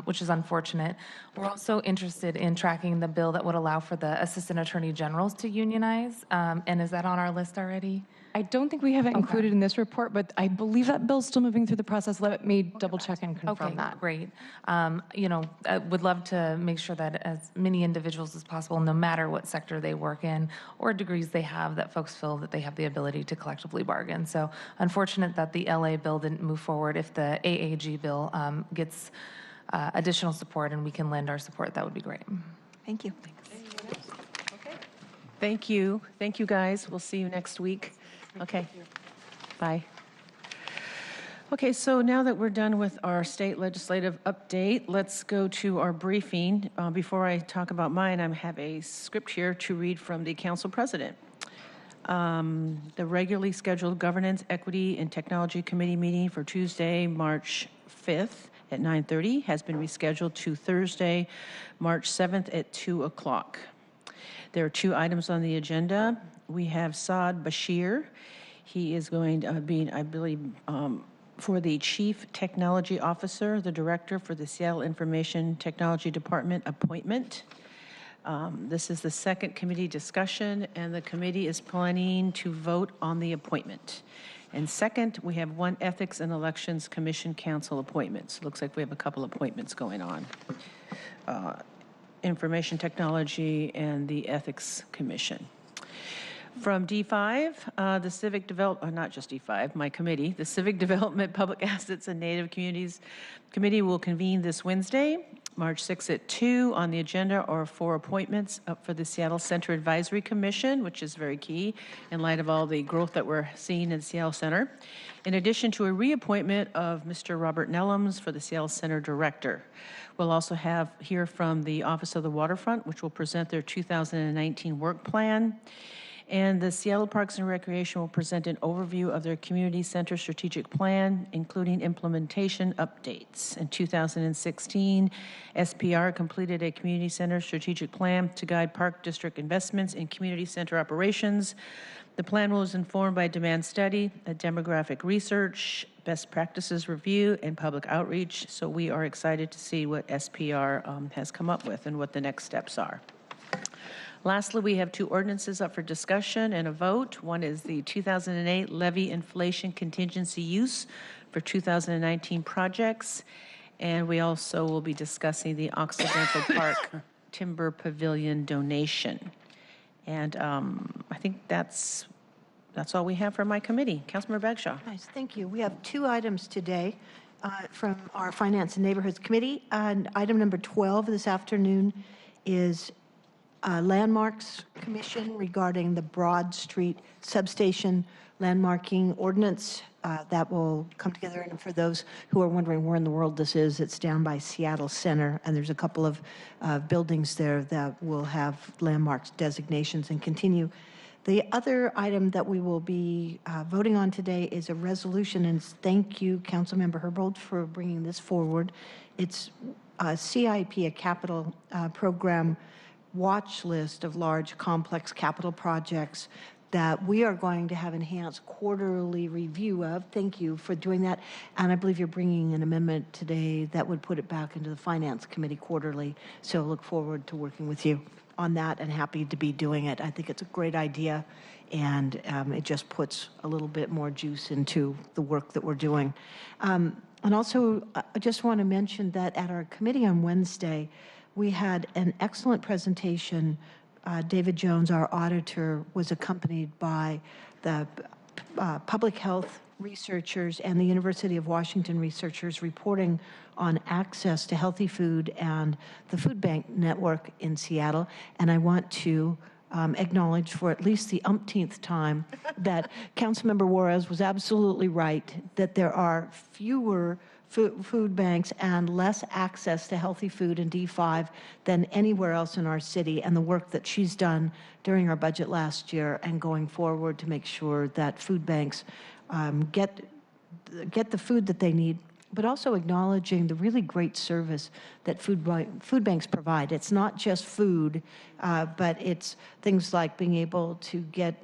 which is unfortunate. We're also interested in tracking the bill that would allow for the assistant attorney generals to unionize. And is that on our list already? I don't think we have it included in this report, but I believe that bill's still moving through the process. Let me double check and confirm that. Great. I would love to make sure that as many individuals as possible, no matter what sector they work in or degrees they have, that folks feel that they have the ability to collectively bargain. So unfortunate that the LA bill didn't move forward. If the AAG bill gets additional support and we can lend our support, that would be great. Thank you. Thank you. Thank you, guys. We'll see you next week. Okay. Bye. Okay, so now that we're done with our state legislative update, let's go to our briefing. Before I talk about mine, I have a script here to read from the council president. The regularly scheduled Governance, Equity, and Technology Committee meeting for Tuesday, March 5th at 9:30 has been rescheduled to Thursday, March 7th at 2 o'clock. There are 2 items on the agenda. We have Saad Bashir. He is going to be, I believe, for the Chief Technology Officer, the Director for the Seattle Information Technology Department appointment. This is the second committee discussion, and the committee is planning to vote on the appointment. And second, we have 1 Ethics and Elections Commission Council appointment. So it looks like we have a couple appointments going on. Information Technology and the Ethics Commission. From D5, the Civic Development, not just D5, my committee, the Civic Development, Public Assets, and Native Communities Committee will convene this Wednesday, March 6th at 2. On the agenda are 4 appointments up for the Seattle Center Advisory Commission, which is very key in light of all the growth that we're seeing in Seattle Center, in addition to a reappointment of Mr. Robert Nellums for the Seattle Center Director. We'll also hear from the Office of the Waterfront, which will present their 2019 work plan. And the Seattle Parks and Recreation will present an overview of their community center strategic plan, including implementation updates. In 2016, SPR completed a community center strategic plan to guide park district investments in community center operations. The plan was informed by demand study, a demographic research, best practices review, and public outreach. So we are excited to see what SPR has come up with and what the next steps are. Lastly, we have 2 ordinances up for discussion and a vote. One is the 2008 levy inflation contingency use for 2019 projects. And we also will be discussing the Occidental Park Timber Pavilion donation. And I think that's all we have for my committee. Councilmember Bagshaw. Nice, thank you. We have 2 items today from our Finance and Neighborhoods Committee. And item number 12 this afternoon is Landmarks Commission regarding the Broad Street Substation landmarking ordinance. That will come together. And for those who are wondering where in the world this is, it's down by Seattle Center, and there's a couple of buildings there that will have landmarks designations and continue. The other item that we will be voting on today is a resolution, and thank you, Councilmember Herbold, for bringing this forward. It's a CIP, a capital program watch list of large, complex capital projects that we are going to have enhanced quarterly review of. Thank you for doing that. And I believe you're bringing an amendment today that would put it back into the Finance Committee quarterly. So look forward to working with you on that and happy to be doing it. I think it's a great idea, and it just puts a little bit more juice into the work that we're doing. And also, I just want to mention that at our committee on Wednesday, we had an excellent presentation. David Jones, our auditor, was accompanied by the public health researchers and the University of Washington researchers reporting on access to healthy food and the food bank network in Seattle. And I want to acknowledge for at least the umpteenth time that Councilmember Juarez was absolutely right, that there are fewer food banks and less access to healthy food in D5 than anywhere else in our city, and the work that she's done during our budget last year and going forward to make sure that food banks get the food that they need, but also acknowledging the really great service that food banks provide. It's not just food, but it's things like being able to get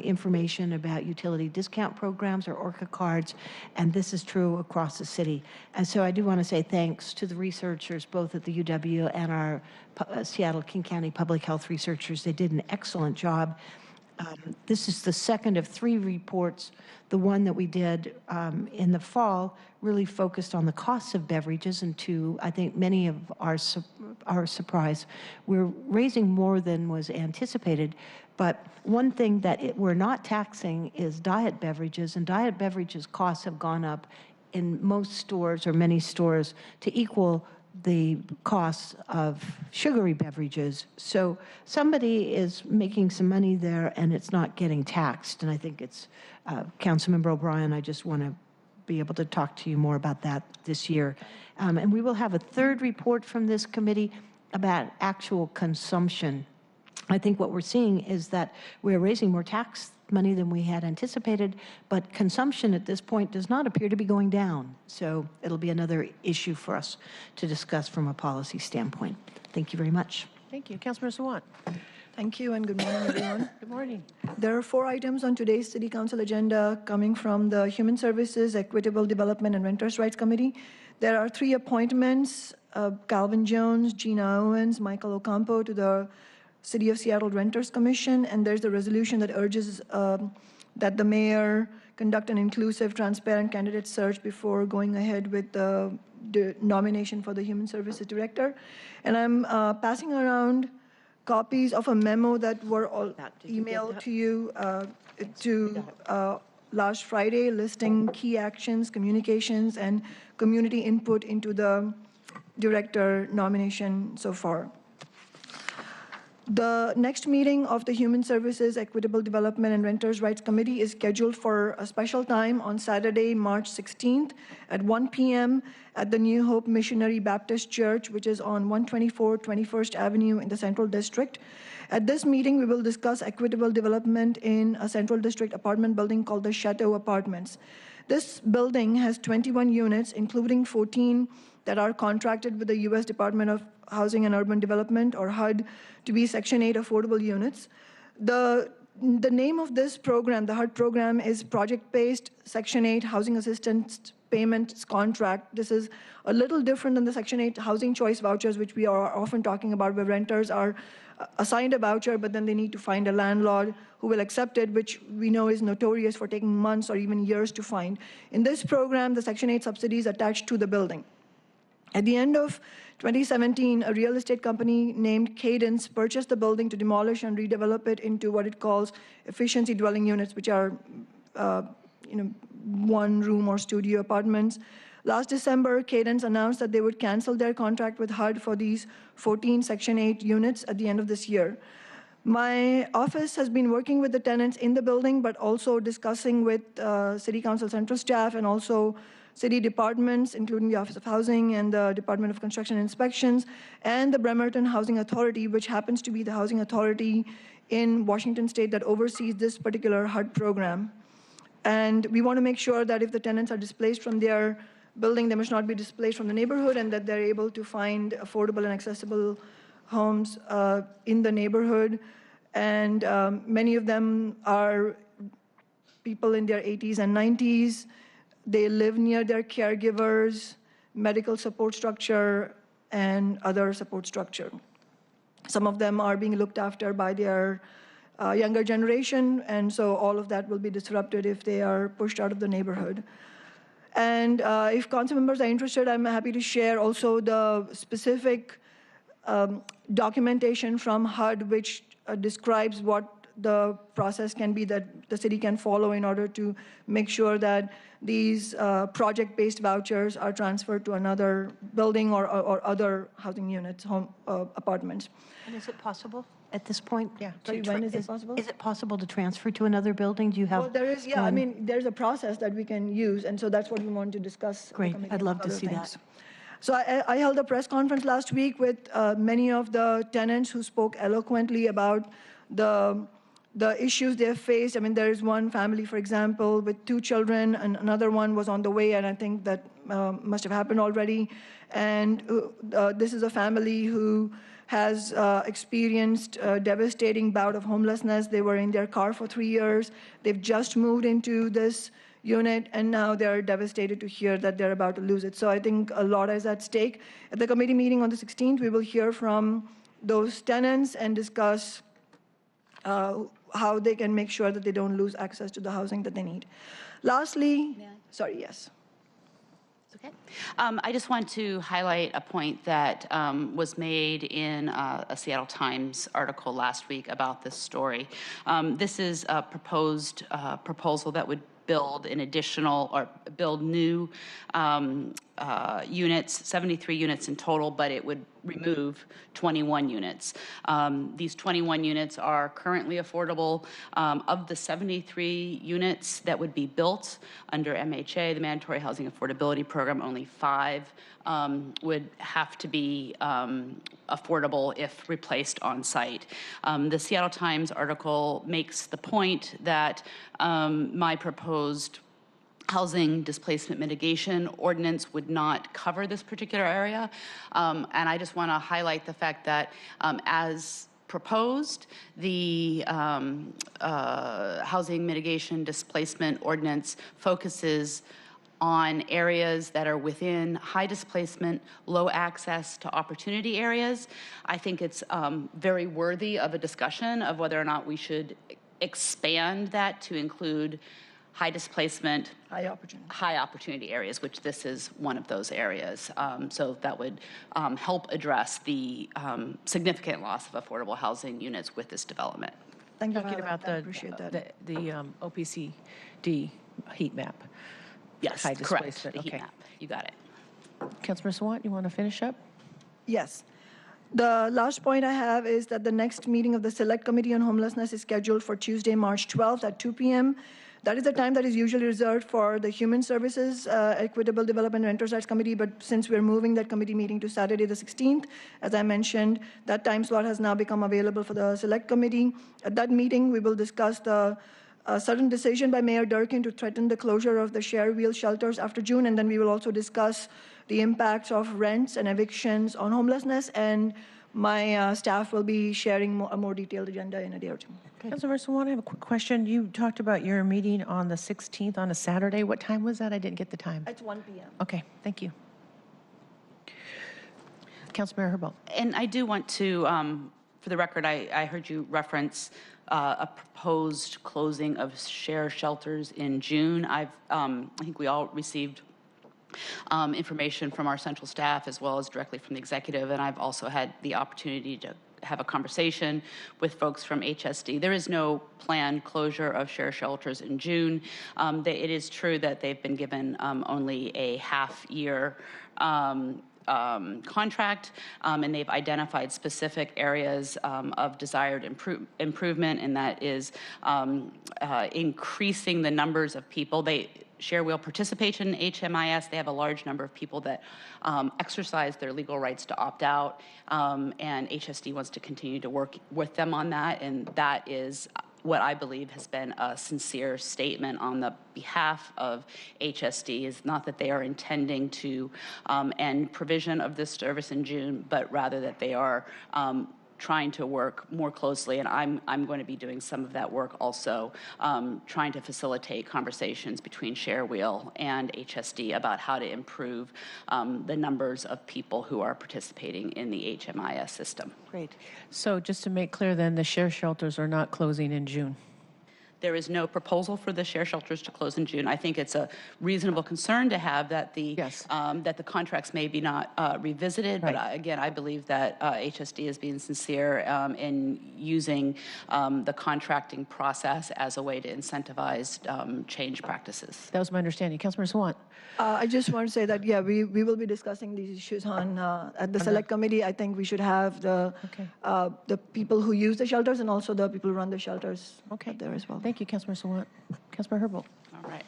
information about utility discount programs or ORCA cards, and this is true across the city. And so I do want to say thanks to the researchers, both at the UW and our Seattle King County Public Health researchers. They did an excellent job. This is the second of 3 reports. The one that we did in the fall really focused on the costs of beverages, and to, I think, many of our surprise, we're raising more than was anticipated. But one thing that we're not taxing is diet beverages, and diet beverages costs have gone up in most stores or many stores to equal the costs of sugary beverages. So somebody is making some money there and it's not getting taxed. And I think it's, Councilmember O'Brien, I just want to be able to talk to you more about that this year. And we will have a 3rd report from this committee about actual consumption. I think what we're seeing is that we're raising more tax money than we had anticipated, but consumption at this point does not appear to be going down. So it'll be another issue for us to discuss from a policy standpoint. Thank you very much. Thank you. Councilmember Sawant. Thank you and good morning, everyone. Good morning. There are 4 items on today's City Council agenda coming from the Human Services, Equitable Development, and Renters' Rights Committee. There are 3 appointments, Calvin Jones, Gina Owens, Michael Ocampo to the City of Seattle Renters Commission, and there's a resolution that urges that the mayor conduct an inclusive, transparent candidate search before going ahead with the nomination for the Human Services Director. And I'm passing around copies of a memo that were all emailed to you last Friday, listing key actions, communications, and community input into the director nomination so far. The next meeting of the Human Services, Equitable Development, and Renters' Rights Committee is scheduled for a special time on Saturday, March 16th at 1 p.m. at the New Hope Missionary Baptist Church, which is on 124 21st Avenue in the Central District. At this meeting, we will discuss equitable development in a Central District apartment building called the Chateau Apartments. This building has 21 units, including 14 that are contracted with the U.S. Department of Housing and Urban Development, or HUD, to be Section 8 affordable units. The name of this program, the HUD program, is Project-Based Section 8 Housing Assistance Payments Contract. This is a little different than the Section 8 Housing Choice Vouchers, which we are often talking about, where renters are assigned a voucher, but then they need to find a landlord who will accept it, which we know is notorious for taking months or even years to find. In this program, the Section 8 subsidies attached to the building. At the end of 2017, a real estate company named Cadence purchased the building to demolish and redevelop it into what it calls efficiency dwelling units, which are one-room or studio apartments. Last December, Cadence announced that they would cancel their contract with HUD for these 14 Section 8 units at the end of this year. My office has been working with the tenants in the building, but also discussing with City Council Central staff and also city departments, including the Office of Housing and the Department of Construction Inspections, and the Bremerton Housing Authority, which happens to be the housing authority in Washington State that oversees this particular HUD program. And we want to make sure that if the tenants are displaced from their building, they must not be displaced from the neighborhood, and that they're able to find affordable and accessible homes in the neighborhood. And many of them are people in their 80s and 90s. They live near their caregivers, medical support structure, and other support structure. Some of them are being looked after by their younger generation, and so all of that will be disrupted if they are pushed out of the neighborhood. And if council members are interested, I'm happy to share also the specific documentation from HUD, which describes what the process can be that the city can follow in order to make sure that these project-based vouchers are transferred to another building or other housing units, home apartments. And is it possible at this point? Yeah. Sorry, when is it possible? Is it possible to transfer to another building? Do you have? Well, there is, yeah, I mean, there's a process that we can use, and so that's what we want to discuss. at the Great, committee, I'd love among to other see things. that. So I held a press conference last week with many of the tenants who spoke eloquently about the issues they have faced. I mean, there is one family, for example, with 2 children, and another one was on the way, and I think that must have happened already. And this is a family who has experienced a devastating bout of homelessness. They were in their car for 3 years. They've just moved into this unit, and now they're devastated to hear that they're about to lose it. So I think a lot is at stake. At the committee meeting on the 16th, we will hear from those tenants and discuss how they can make sure that they don't lose access to the housing that they need. Lastly, sorry, yes. Okay. I just want to highlight a point that was made in a Seattle Times article last week about this story. This is a proposed proposal that would build an additional or build new units, 73 units in total, but it would remove 21 units. These 21 units are currently affordable. Of the 73 units that would be built under MHA, the Mandatory Housing Affordability Program, only 5 would have to be affordable if replaced on site. The Seattle Times article makes the point that my proposed housing displacement mitigation ordinance would not cover this particular area. And I just want to highlight the fact that as proposed, the housing mitigation displacement ordinance focuses on areas that are within high displacement, low access to opportunity areas. I think it's very worthy of a discussion of whether or not we should expand that to include high displacement, high opportunity areas, which this is one of those areas. So that would help address the significant loss of affordable housing units with this development. Thank you, Talking about I appreciate that. the OPCD heat map. Yes, High correct, displacement, the heat okay. map. You got it. Councilmember Sawant, you want to finish up? Yes. The last point I have is that the next meeting of the Select Committee on Homelessness is scheduled for Tuesday, March 12th at 2 p.m. That is the time that is usually reserved for the Human Services, Equitable Development and Renters Rights Committee, but since we're moving that committee meeting to Saturday the 16th, as I mentioned, that time slot has now become available for the Select Committee. At that meeting, we will discuss the sudden decision by Mayor Durkin to threaten the closure of the share wheel shelters after June, and then we will also discuss the impacts of rents and evictions on homelessness, and my staff will be sharing a more detailed agenda in a day or two. Councilmember Sawant, I have a quick question. You talked about your meeting on the 16th on a Saturday. What time was that? I didn't get the time. It's 1 p.m. Okay, thank you. Councilmember Herbold. And I do want to, for the record, I heard you reference a proposed closing of share shelters in June. I think we all received information from our central staff as well as directly from the executive, and I've also had the opportunity to have a conversation with folks from HSD. There is no planned closure of share shelters in June. It is true that they've been given only a half-year contract, and they've identified specific areas of desired improvement, and that is increasing the numbers of people. Share wheel participation in HMIS, they have a large number of people that exercise their legal rights to opt out, and HSD wants to continue to work with them on that, and that is what I believe has been a sincere statement on the behalf of HSD. Is not that they are intending to end provision of this service in June, but rather that they are trying to work more closely, and I'm going to be doing some of that work also, trying to facilitate conversations between ShareWheel and HSD about how to improve the numbers of people who are participating in the HMIS system. Great. So just to make clear then, the share shelters are not closing in June? There is no proposal for the share shelters to close in June. I think it's a reasonable concern to have that the contracts may be not revisited. But again, I believe that HSD is being sincere in using the contracting process as a way to incentivize change practices. That was my understanding. Councilmember Sawant. I just want to say that, yeah, we will be discussing these issues at the select committee. I think we should have the people who use the shelters and also the people who run the shelters there as well. Thank you, Councilmember Sawant. Councilmember Herbold. All right.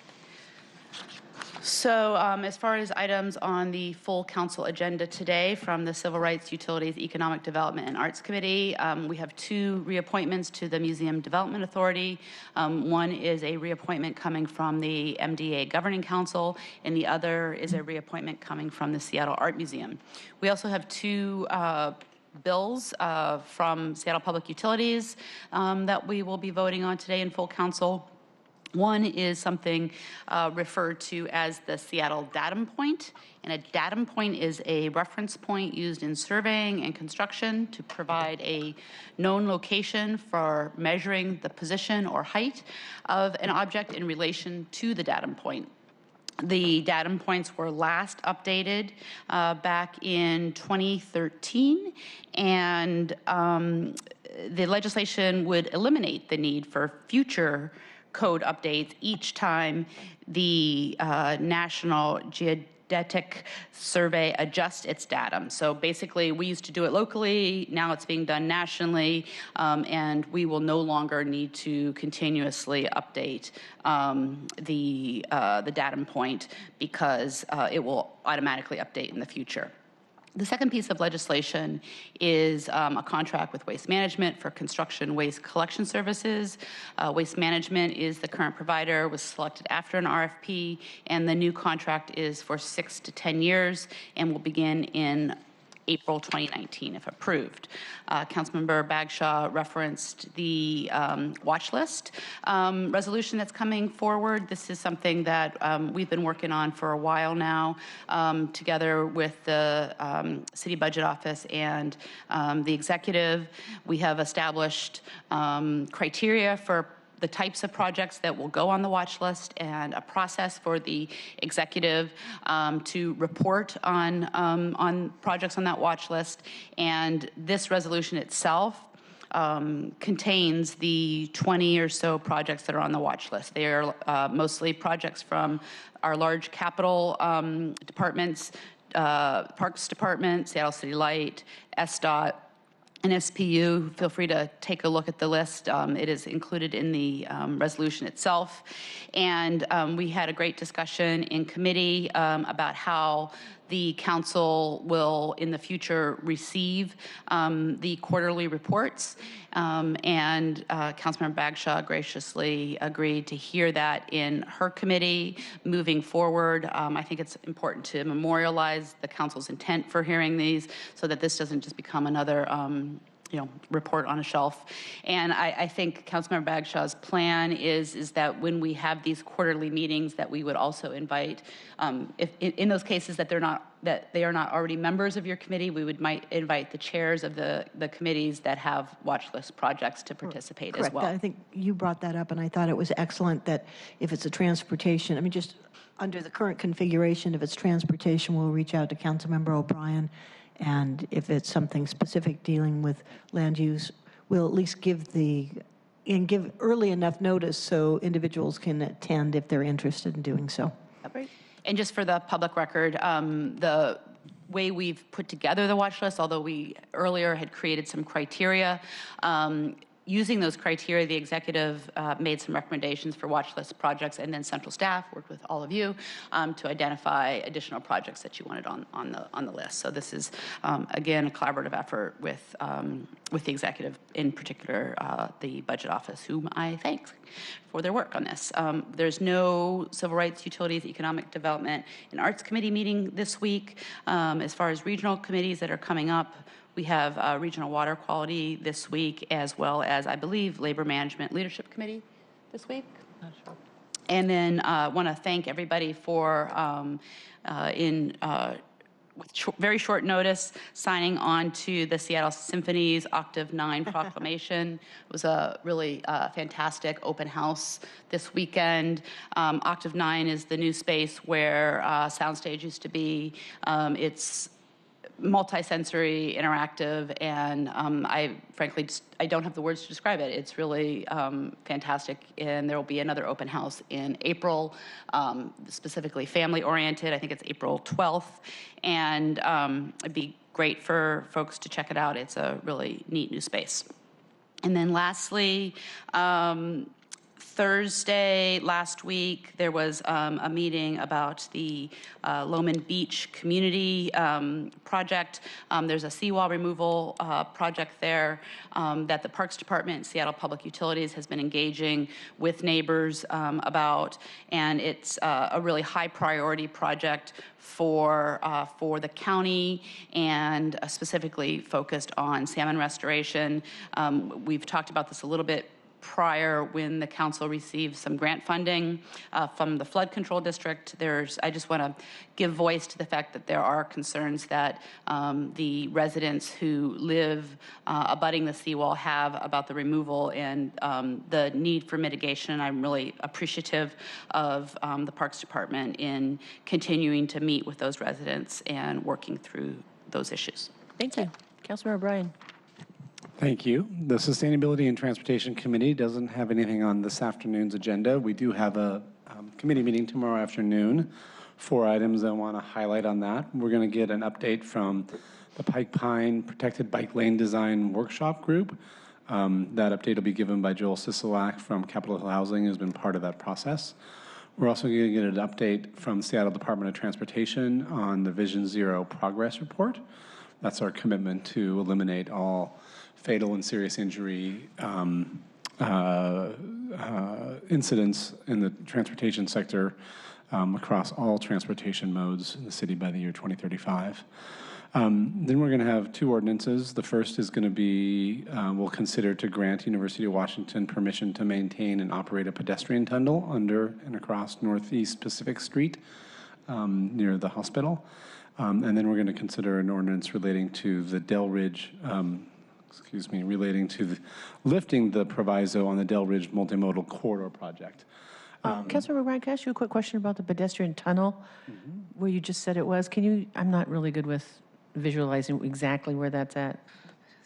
So as far as items on the full council agenda today from the Civil Rights, Utilities, Economic Development, and Arts Committee, we have 2 reappointments to the Museum Development Authority. One is a reappointment coming from the MDA Governing Council, and the other is a reappointment coming from the Seattle Art Museum. We also have 2 bills from Seattle Public Utilities that we will be voting on today in full council. One is something referred to as the Seattle Datum Point, and a datum point is a reference point used in surveying and construction to provide a known location for measuring the position or height of an object in relation to the datum point. The datum points were last updated back in 2013, and the legislation would eliminate the need for future code updates each time the National Geodetic Survey adjusts its datum. So basically, we used to do it locally, now it's being done nationally, and we will no longer need to continuously update the datum point because it will automatically update in the future. The second piece of legislation is a contract with Waste Management for construction waste collection services. Waste Management is the current provider, was selected after an RFP, and the new contract is for 6 to 10 years and will begin in April 2019, if approved. Councilmember Bagshaw referenced the watch list resolution that's coming forward. This is something that we've been working on for a while now, together with the City Budget Office and the executive. We have established criteria for the types of projects that will go on the watch list and a process for the executive to report on projects on that watch list. And this resolution itself contains the 20 or so projects that are on the watch list. They are mostly projects from our large capital departments, Parks Department, Seattle City Light, SDOT, and SPU. Feel free to take a look at the list. It is included in the resolution itself. And we had a great discussion in committee about how the council will, in the future, receive the quarterly reports. And Councilmember Bagshaw graciously agreed to hear that in her committee moving forward. I think it's important to memorialize the council's intent for hearing these so that this doesn't just become another report on a shelf. And I think Councilmember Bagshaw's plan is that when we have these quarterly meetings, that we would also invite, if in those cases that they are not already members of your committee, might invite the chairs of the committees that have watch list projects to participate as well. I think you brought that up, and I thought it was excellent that if it's a transportation, I mean, just under the current configuration, if it's transportation, we'll reach out to Councilmember O'Brien. And if it's something specific dealing with land use, we'll at least give early enough notice so individuals can attend if they're interested in doing so. And just for the public record, the way we've put together the watch list, although we earlier had created some criteria, using those criteria, the executive made some recommendations for watch list projects, and then central staff worked with all of you to identify additional projects that you wanted on the list. So this is again a collaborative effort with the executive, in particular the budget office, whom I thank for their work on this. There's no Civil Rights, Utilities, Economic Development, and Arts Committee meeting this week. As far as regional committees that are coming up, we have Regional Water Quality this week, as well as, I believe, Labor Management Leadership Committee this week. Not sure. And then I want to thank everybody for, in with very short notice, signing on to the Seattle Symphony's Octave 9 proclamation. It was a really fantastic open house this weekend. Octave 9 is the new space where Soundstage used to be. It's multi-sensory, interactive, and I frankly I don't have the words to describe it. It's really fantastic, and there will be another open house in April, specifically family-oriented. I think it's April 12th, and it'd be great for folks to check it out. It's a really neat new space. And then lastly, Thursday last week, there was a meeting about the Lowman Beach community project. There's a seawall removal project there that the Parks Department, Seattle Public Utilities has been engaging with neighbors about, and it's a really high priority project for the county, and specifically focused on salmon restoration. We've talked about this a little bit prior when the council received some grant funding from the flood control district. I just want to give voice to the fact that there are concerns that the residents who live abutting the seawall have about the removal and the need for mitigation. I'm really appreciative of the Parks Department in continuing to meet with those residents and working through those issues. Thank you. Councilmember O'Brien. Thank you. The Sustainability and Transportation Committee doesn't have anything on this afternoon's agenda. We do have a committee meeting tomorrow afternoon. 4 items I want to highlight on that. We're going to get an update from the Pike Pine Protected Bike Lane Design Workshop Group. That update will be given by Joel Sisolak from Capitol Hill Housing, who's been part of that process. We're also going to get an update from the Seattle Department of Transportation on the Vision Zero Progress Report. That's our commitment to eliminate all fatal and serious injury incidents in the transportation sector across all transportation modes in the city by the year 2035. Then we're going to have 2 ordinances. The first is going to be, we'll consider to grant University of Washington permission to maintain and operate a pedestrian tunnel under and across Northeast Pacific Street near the hospital. And then we're going to consider an ordinance relating to the Del Ridge relating to lifting the proviso on the Del Ridge Multimodal Corridor Project. Councilmember O'Brien, can I ask you a quick question about the pedestrian tunnel where you just said it was? I'm not really good with visualizing exactly where that's at.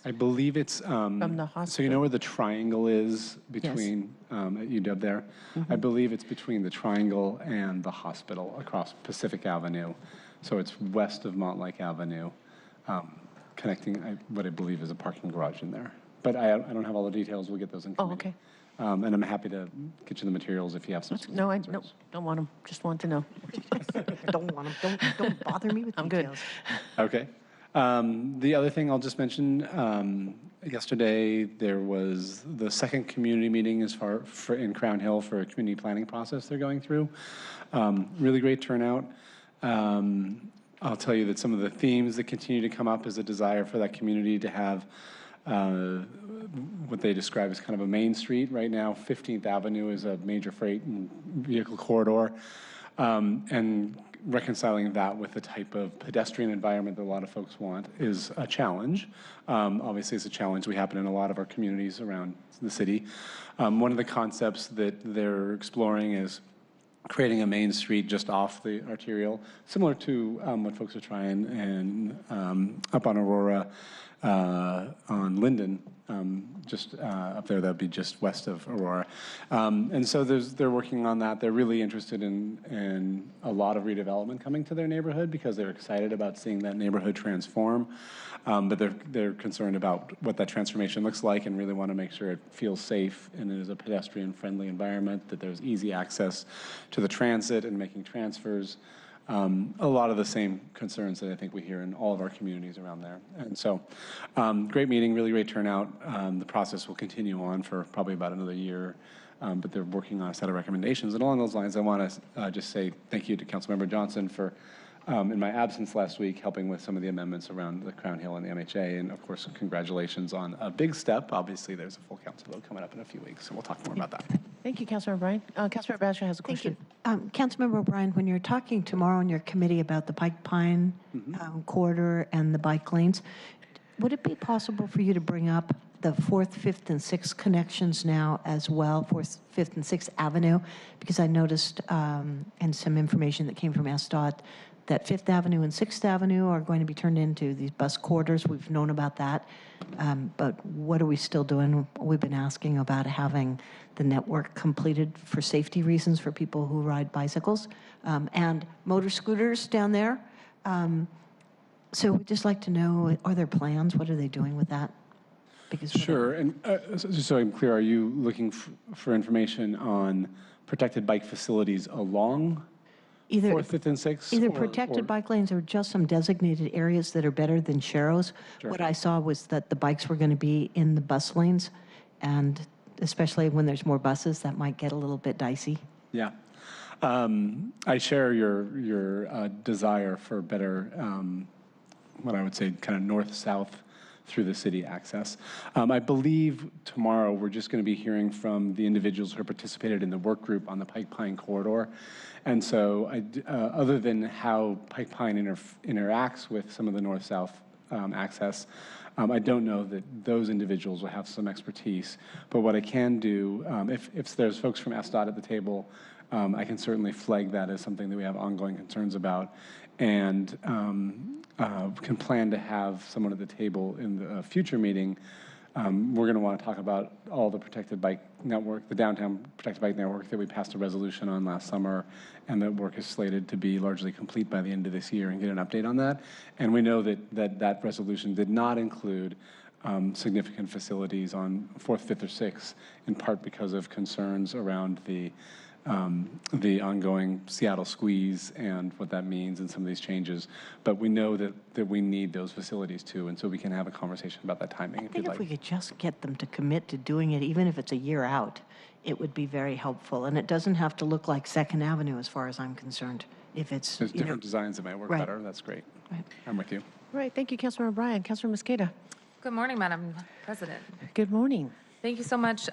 I believe it's, From the hospital. so you know where the triangle is between, at UW there? I believe it's between the triangle and the hospital across Pacific Avenue. So it's west of Montlake Avenue. Connecting what I believe is a parking garage in there. But I don't have all the details. We'll get those in committee. Okay. And I'm happy to get you the materials if you have some. No, don't want them. Just want to know. Don't want them. Don't bother me with I'm good. details. Okay. The other thing I'll just mention, yesterday there was the second community meeting in Crown Hill for a community planning process they're going through. Really great turnout. I'll tell you that some of the themes that continue to come up is a desire for that community to have what they describe as kind of a main street. Right now, 15th Avenue is a major freight and vehicle corridor, and reconciling that with the type of pedestrian environment that a lot of folks want is a challenge. Obviously, it's a challenge we happen in a lot of our communities around the city. One of the concepts that they're exploring is creating a main street just off the arterial, similar to what folks are trying and up on Aurora, on Linden, just up there, that'd be just west of Aurora. And so they're working on that. They're really interested in a lot of redevelopment coming to their neighborhood because they're excited about seeing that neighborhood transform. But they're concerned about what that transformation looks like and really want to make sure it feels safe and it is a pedestrian-friendly environment, that there's easy access to the transit and making transfers. A lot of the same concerns that I think we hear in all of our communities around there. And so, great meeting, really great turnout. The process will continue on for probably about another year, but they're working on a set of recommendations. And along those lines, I want to just say thank you to Councilmember Johnson for, in my absence last week, helping with some of the amendments around the Crown Hill and the MHA. And of course, congratulations on a big step. Obviously, there's a full council vote coming up in a few weeks, so we'll talk more about that. Thank you, Councilmember O'Brien. Councilmember Basher has a question. Thank you. Councilmember O'Brien, when you're talking tomorrow in your committee about the Pike Pine corridor and the bike lanes, would it be possible for you to bring up the 4th, 5th, and 6th connections now as well, 4th, 5th, and 6th Avenue? Because I noticed in some information that came from SDOT that 5th Avenue and 6th Avenue are going to be turned into these bus corridors. We've known about that. But what are we still doing? We've been asking about having the network completed for safety reasons for people who ride bicycles and motor scooters down there. So we'd just like to know, are there plans? What are they doing with that? Because Sure. And just so I'm clear, are you looking for information on protected bike facilities along either 4th, 5th, and 6th? Either protected bike lanes or just some designated areas that are better than Sharrow's. Sure. What I saw was that the bikes were going to be in the bus lanes, and especially when there's more buses, that might get a little bit dicey. Yeah. I share your desire for better, what I would say, kind of north-south through the city access. I believe tomorrow we're just going to be hearing from the individuals who participated in the work group on the Pike Pine corridor. And so other than how Pike Pine interacts with some of the north-south access, I don't know that those individuals will have some expertise. But what I can do, if there's folks from SDOT at the table, I can certainly flag that as something that we have ongoing concerns about, and can plan to have someone at the table in the future meeting. We're going to want to talk about all the protected bike network, the downtown protected bike network that we passed a resolution on last summer, and that work is slated to be largely complete by the end of this year, and get an update on that. And we know that resolution did not include significant facilities on 4th, 5th, or 6th, in part because of concerns around the ongoing Seattle squeeze and what that means and some of these changes. But we know that we need those facilities too, and so we can have a conversation about that timing if you'd like. If we could just get them to commit to doing it, even if it's a year out, it would be very helpful. And it doesn't have to look like 2nd Avenue as far as I'm concerned. If it's, There's different designs that might work better. That's great. Right. I'm with you. All right, thank you, Councilmember O'Brien. Councilmember Mosqueda. Good morning, Madam President. Good morning. Thank you so much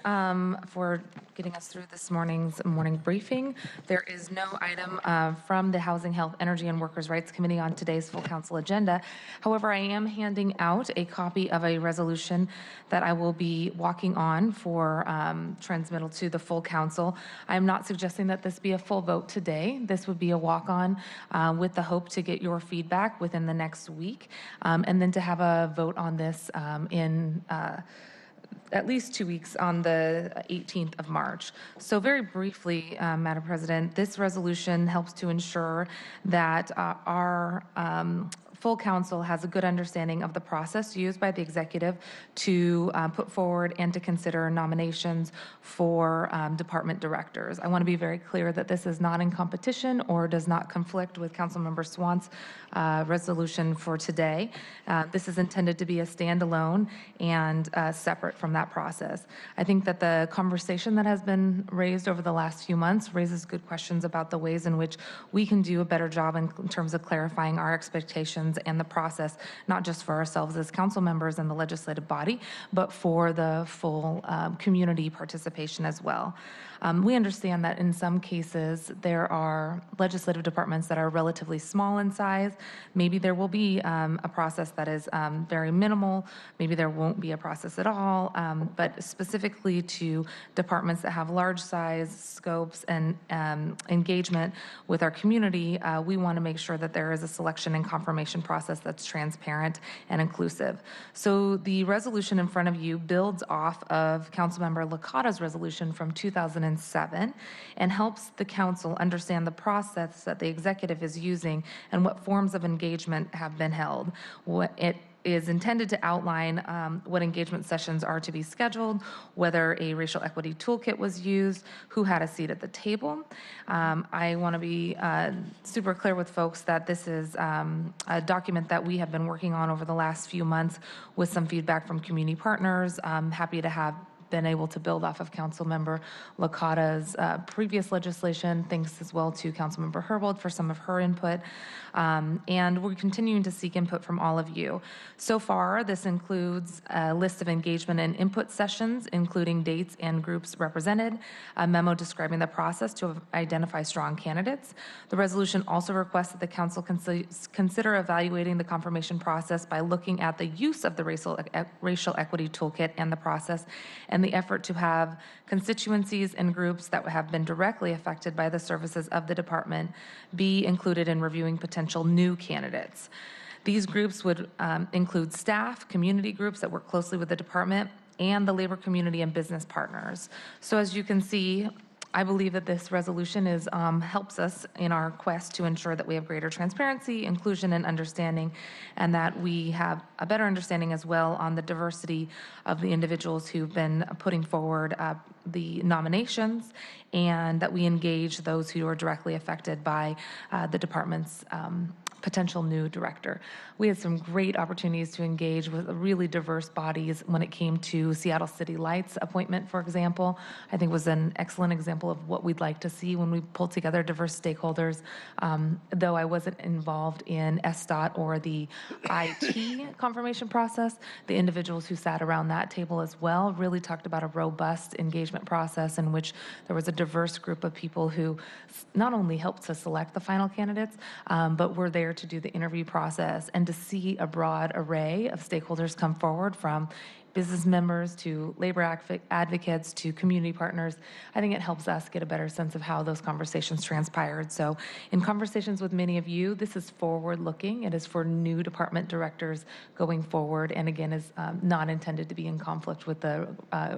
for getting us through this morning's morning briefing. There is no item from the Housing, Health, Energy, and Workers' Rights Committee on today's full council agenda. However, I am handing out a copy of a resolution that I will be walking on for transmittal to the full council. I am not suggesting that this be a full vote today. This would be a walk-on with the hope to get your feedback within the next week, and then to have a vote on this in at least 2 weeks on the 18th of March. So very briefly, Madam President, this resolution helps to ensure that our full council has a good understanding of the process used by the executive to put forward and to consider nominations for department directors. I want to be very clear that this is not in competition or does not conflict with Councilmember Swan's resolution for today. This is intended to be a standalone and separate from that process. I think that the conversation that has been raised over the last few months raises good questions about the ways in which we can do a better job in terms of clarifying our expectations and the process, not just for ourselves as council members and the legislative body, but for the full community participation as well. We understand that in some cases there are legislative departments that are relatively small in size. Maybe there will be a process that is very minimal. Maybe there won't be a process at all. But specifically to departments that have large size, scopes, and engagement with our community, we want to make sure that there is a selection and confirmation process that's transparent and inclusive. So the resolution in front of you builds off of Councilmember Licata's resolution from 2007 and helps the council understand the process that the executive is using and what forms of engagement have been held. It is intended to outline what engagement sessions are to be scheduled, whether a racial equity toolkit was used, who had a seat at the table. I want to be super clear with folks that this is a document that we have been working on over the last few months with some feedback from community partners. I'm happy to have been able to build off of Councilmember Licata's previous legislation. Thanks as well to Councilmember Herbold for some of her input. And we're continuing to seek input from all of you. So far, this includes a list of engagement and input sessions, including dates and groups represented, a memo describing the process to identify strong candidates. The resolution also requests that the council consider evaluating the confirmation process by looking at the use of the racial equity toolkit and the process, and the effort to have constituencies and groups that have been directly affected by the services of the department be included in reviewing potential new candidates. These groups would include staff, community groups that work closely with the department, and the labor community and business partners. So as you can see, I believe that this resolution helps us in our quest to ensure that we have greater transparency, inclusion, and understanding, and that we have a better understanding as well on the diversity of the individuals who've been putting forward the nominations, and that we engage those who are directly affected by the department's potential new director. We had some great opportunities to engage with really diverse bodies when it came to Seattle City Lights appointment, for example. I think was an excellent example of what we'd like to see when we pull together diverse stakeholders. Though I wasn't involved in SDOT or the IT confirmation process, the individuals who sat around that table as well really talked about a robust engagement process in which there was a diverse group of people who not only helped to select the final candidates, but were there to do the interview process, and to see a broad array of stakeholders come forward, from business members to labor advocates to community partners. I think it helps us get a better sense of how those conversations transpired. So in conversations with many of you, this is forward-looking. It is for new department directors going forward, and again, is not intended to be in conflict with the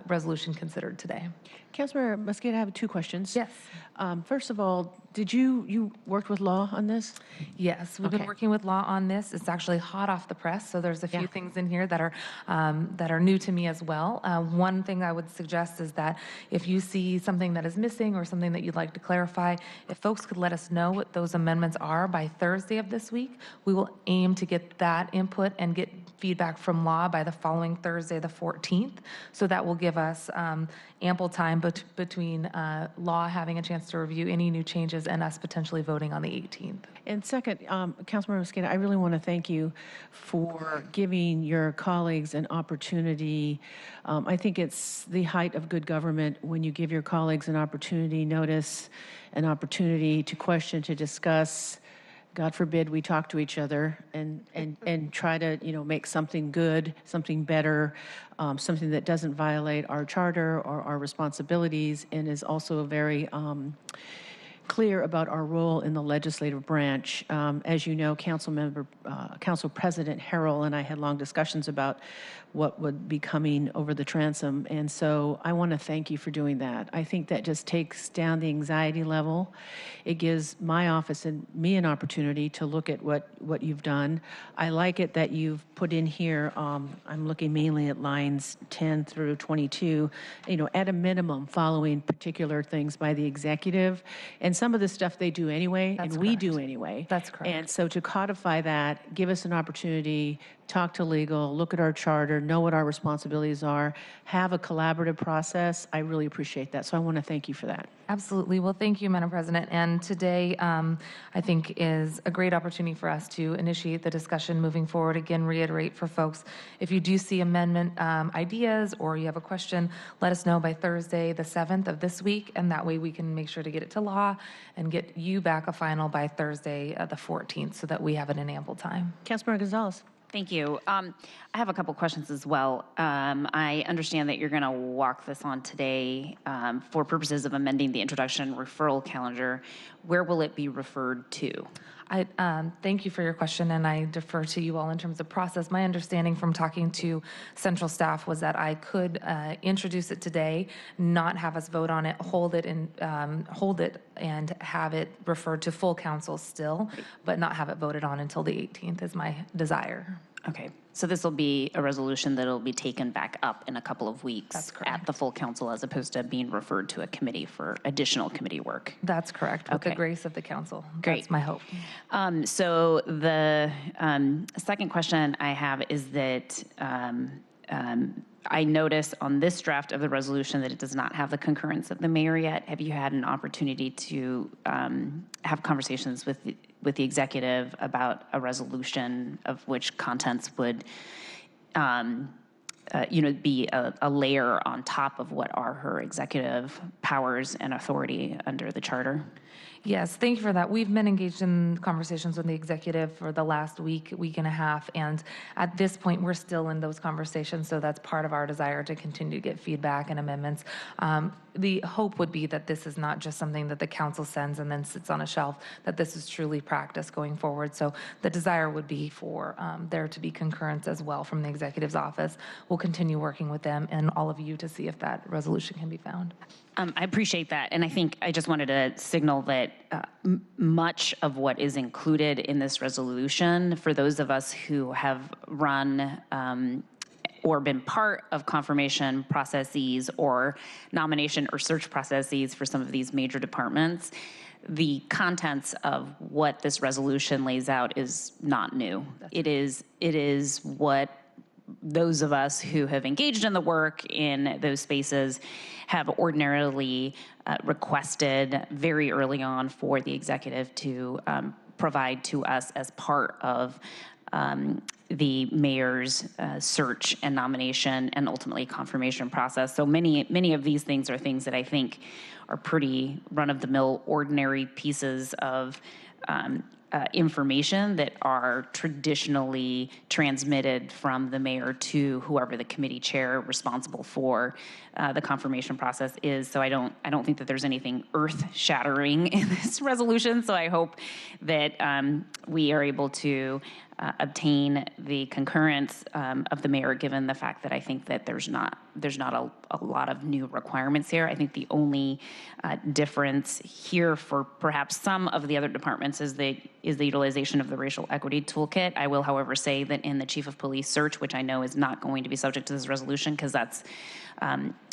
resolution considered today. Councilmember Mosqueda, I have two questions. Yes. First of all, did you worked with law on this? Yes, we've been working with law on this. It's actually hot off the press, so there's a few things in here that are new to me as well. One thing I would suggest is that if you see something that is missing or something that you'd like to clarify, if folks could let us know what those amendments are by Thursday of this week, we will aim to get that input and get feedback from law by the following Thursday, the 14th. So that will give us ample time between law having a chance to review any new changes and us potentially voting on the 18th. And second, Councilmember Mosqueda, I really want to thank you for giving your colleagues an opportunity. I think it's the height of good government when you give your colleagues an opportunity, notice, an opportunity to question, to discuss. God forbid we talk to each other and try to, make something good, something better, something that doesn't violate our charter or our responsibilities, and is also very clear about our role in the legislative branch. As you know, Council President Harrell and I had long discussions about what would be coming over the transom, and so I want to thank you for doing that. I think that just takes down the anxiety level. It gives my office and me an opportunity to look at what you've done. I like it that you've put in here, I'm looking mainly at lines 10 through 22, at a minimum following particular things by the executive. And some of the stuff they do anyway, and we do anyway. That's correct. And so to codify that, give us an opportunity, talk to legal, look at our charter, know what our responsibilities are, have a collaborative process. I really appreciate that. So I want to thank you for that. Absolutely. Well, thank you, Madam President. And today, I think, is a great opportunity for us to initiate the discussion moving forward. Again, reiterate for folks, if you do see amendment ideas or you have a question, let us know by Thursday, the 7th of this week, and that way we can make sure to get it to law and get you back a final by Thursday, the 14th, so that we have it in ample time. Councilmember Gonzalez. Thank you. I have a couple questions as well. I understand that you're going to walk this on today for purposes of amending the introduction referral calendar. Where will it be referred to? Thank you for your question, and I defer to you all in terms of process. My understanding from talking to central staff was that I could introduce it today, not have us vote on it, hold it and have it referred to full council still, but not have it voted on until the 18th is my desire. Okay, so this will be a resolution that will be taken back up in a couple of weeks. That's correct. At the full council, as opposed to being referred to a committee for additional committee work. That's correct, with the grace of the council. Great. That's my hope. So the second question I have is that I notice on this draft of the resolution that it does not have the concurrence of the mayor yet. Have you had an opportunity to have conversations with the executive about a resolution of which contents would, be a layer on top of what are her executive powers and authority under the charter? Yes, thank you for that. We've been engaged in conversations with the executive for the last week and a half, and at this point, we're still in those conversations, so that's part of our desire to continue to get feedback and amendments. The hope would be that this is not just something that the council sends and then sits on a shelf, that this is truly practice going forward. So the desire would be for there to be concurrence as well from the executive's office. We'll continue working with them and all of you to see if that resolution can be found. I appreciate that, and I think I just wanted to signal that much of what is included in this resolution, for those of us who have run or been part of confirmation processes or nomination or search processes for some of these major departments, the contents of what this resolution lays out is not new. It is what those of us who have engaged in the work in those spaces have ordinarily requested very early on for the executive to provide to us as part of the mayor's search and nomination and ultimately confirmation process. So many of these things are things that I think are pretty run-of-the-mill, ordinary pieces of information that are traditionally transmitted from the mayor to whoever the committee chair responsible for the confirmation process is. So I don't think that there's anything earth-shattering in this resolution. So I hope that we are able to obtain the concurrence of the mayor, given the fact that I think that there's not a lot of new requirements here. I think the only difference here for perhaps some of the other departments is the utilization of the racial equity toolkit. I will, however, say that in the chief of police search, which I know is not going to be subject to this resolution because that's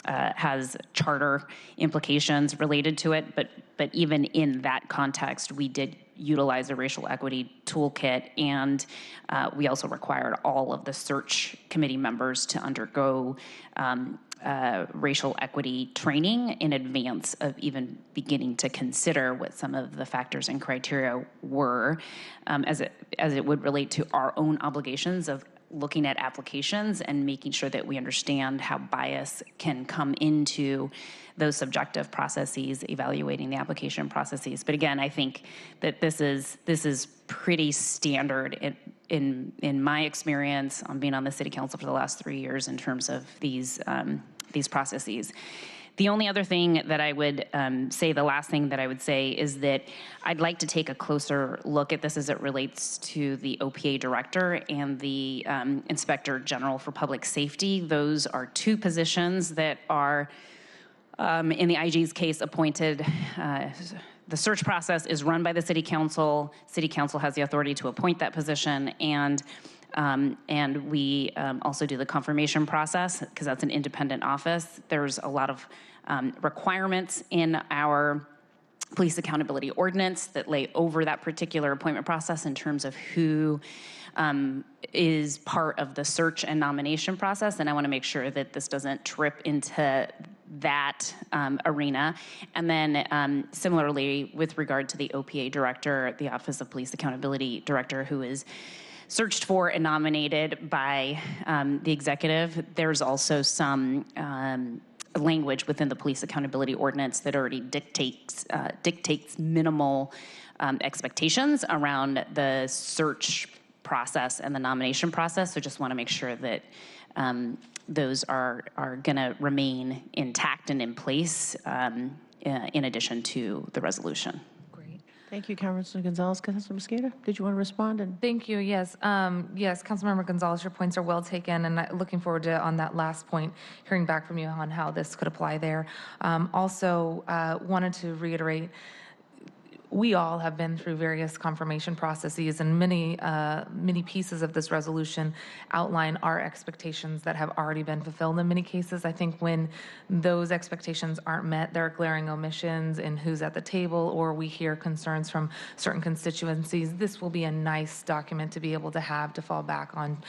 has charter implications related to it, but even in that context, we did utilize a racial equity toolkit, and we also required all of the search committee members to undergo racial equity training in advance of even beginning to consider what some of the factors and criteria were, as it would relate to our own obligations of looking at applications and making sure that we understand how bias can come into those subjective processes, evaluating the application processes. But again, I think that this is pretty standard in my experience on being on the city council for the last 3 years in terms of these processes. The only other thing that I would say, the last thing that I would say is that I'd like to take a closer look at this as it relates to the OPA director and the inspector general for public safety. Those are two positions that are, in the IG's case, appointed. The search process is run by the city council. City council has the authority to appoint that position, and we also do the confirmation process because that's an independent office. There's a lot of requirements in our police accountability ordinance that lay over that particular appointment process in terms of who is part of the search and nomination process, and I want to make sure that this doesn't trip into that arena. And then similarly, with regard to the OPA director, the Office of Police Accountability Director, who is searched for and nominated by the executive, there's also some language within the police accountability ordinance that already dictates minimal expectations around the search process and the nomination process. So just want to make sure that those are going to remain intact and in place in addition to the resolution. Thank you, Councilor Gonzalez. Councilor Mosqueda, did you want to respond? Thank you. Yes, yes, Councilmember Gonzalez, your points are well taken, and looking forward to, on that last point, hearing back from you on how this could apply there. Also, wanted to reiterate, we all have been through various confirmation processes, and many pieces of this resolution outline our expectations that have already been fulfilled in many cases. I think when those expectations aren't met, there are glaring omissions in who's at the table, or we hear concerns from certain constituencies. This will be a nice document to be able to have to fall back on.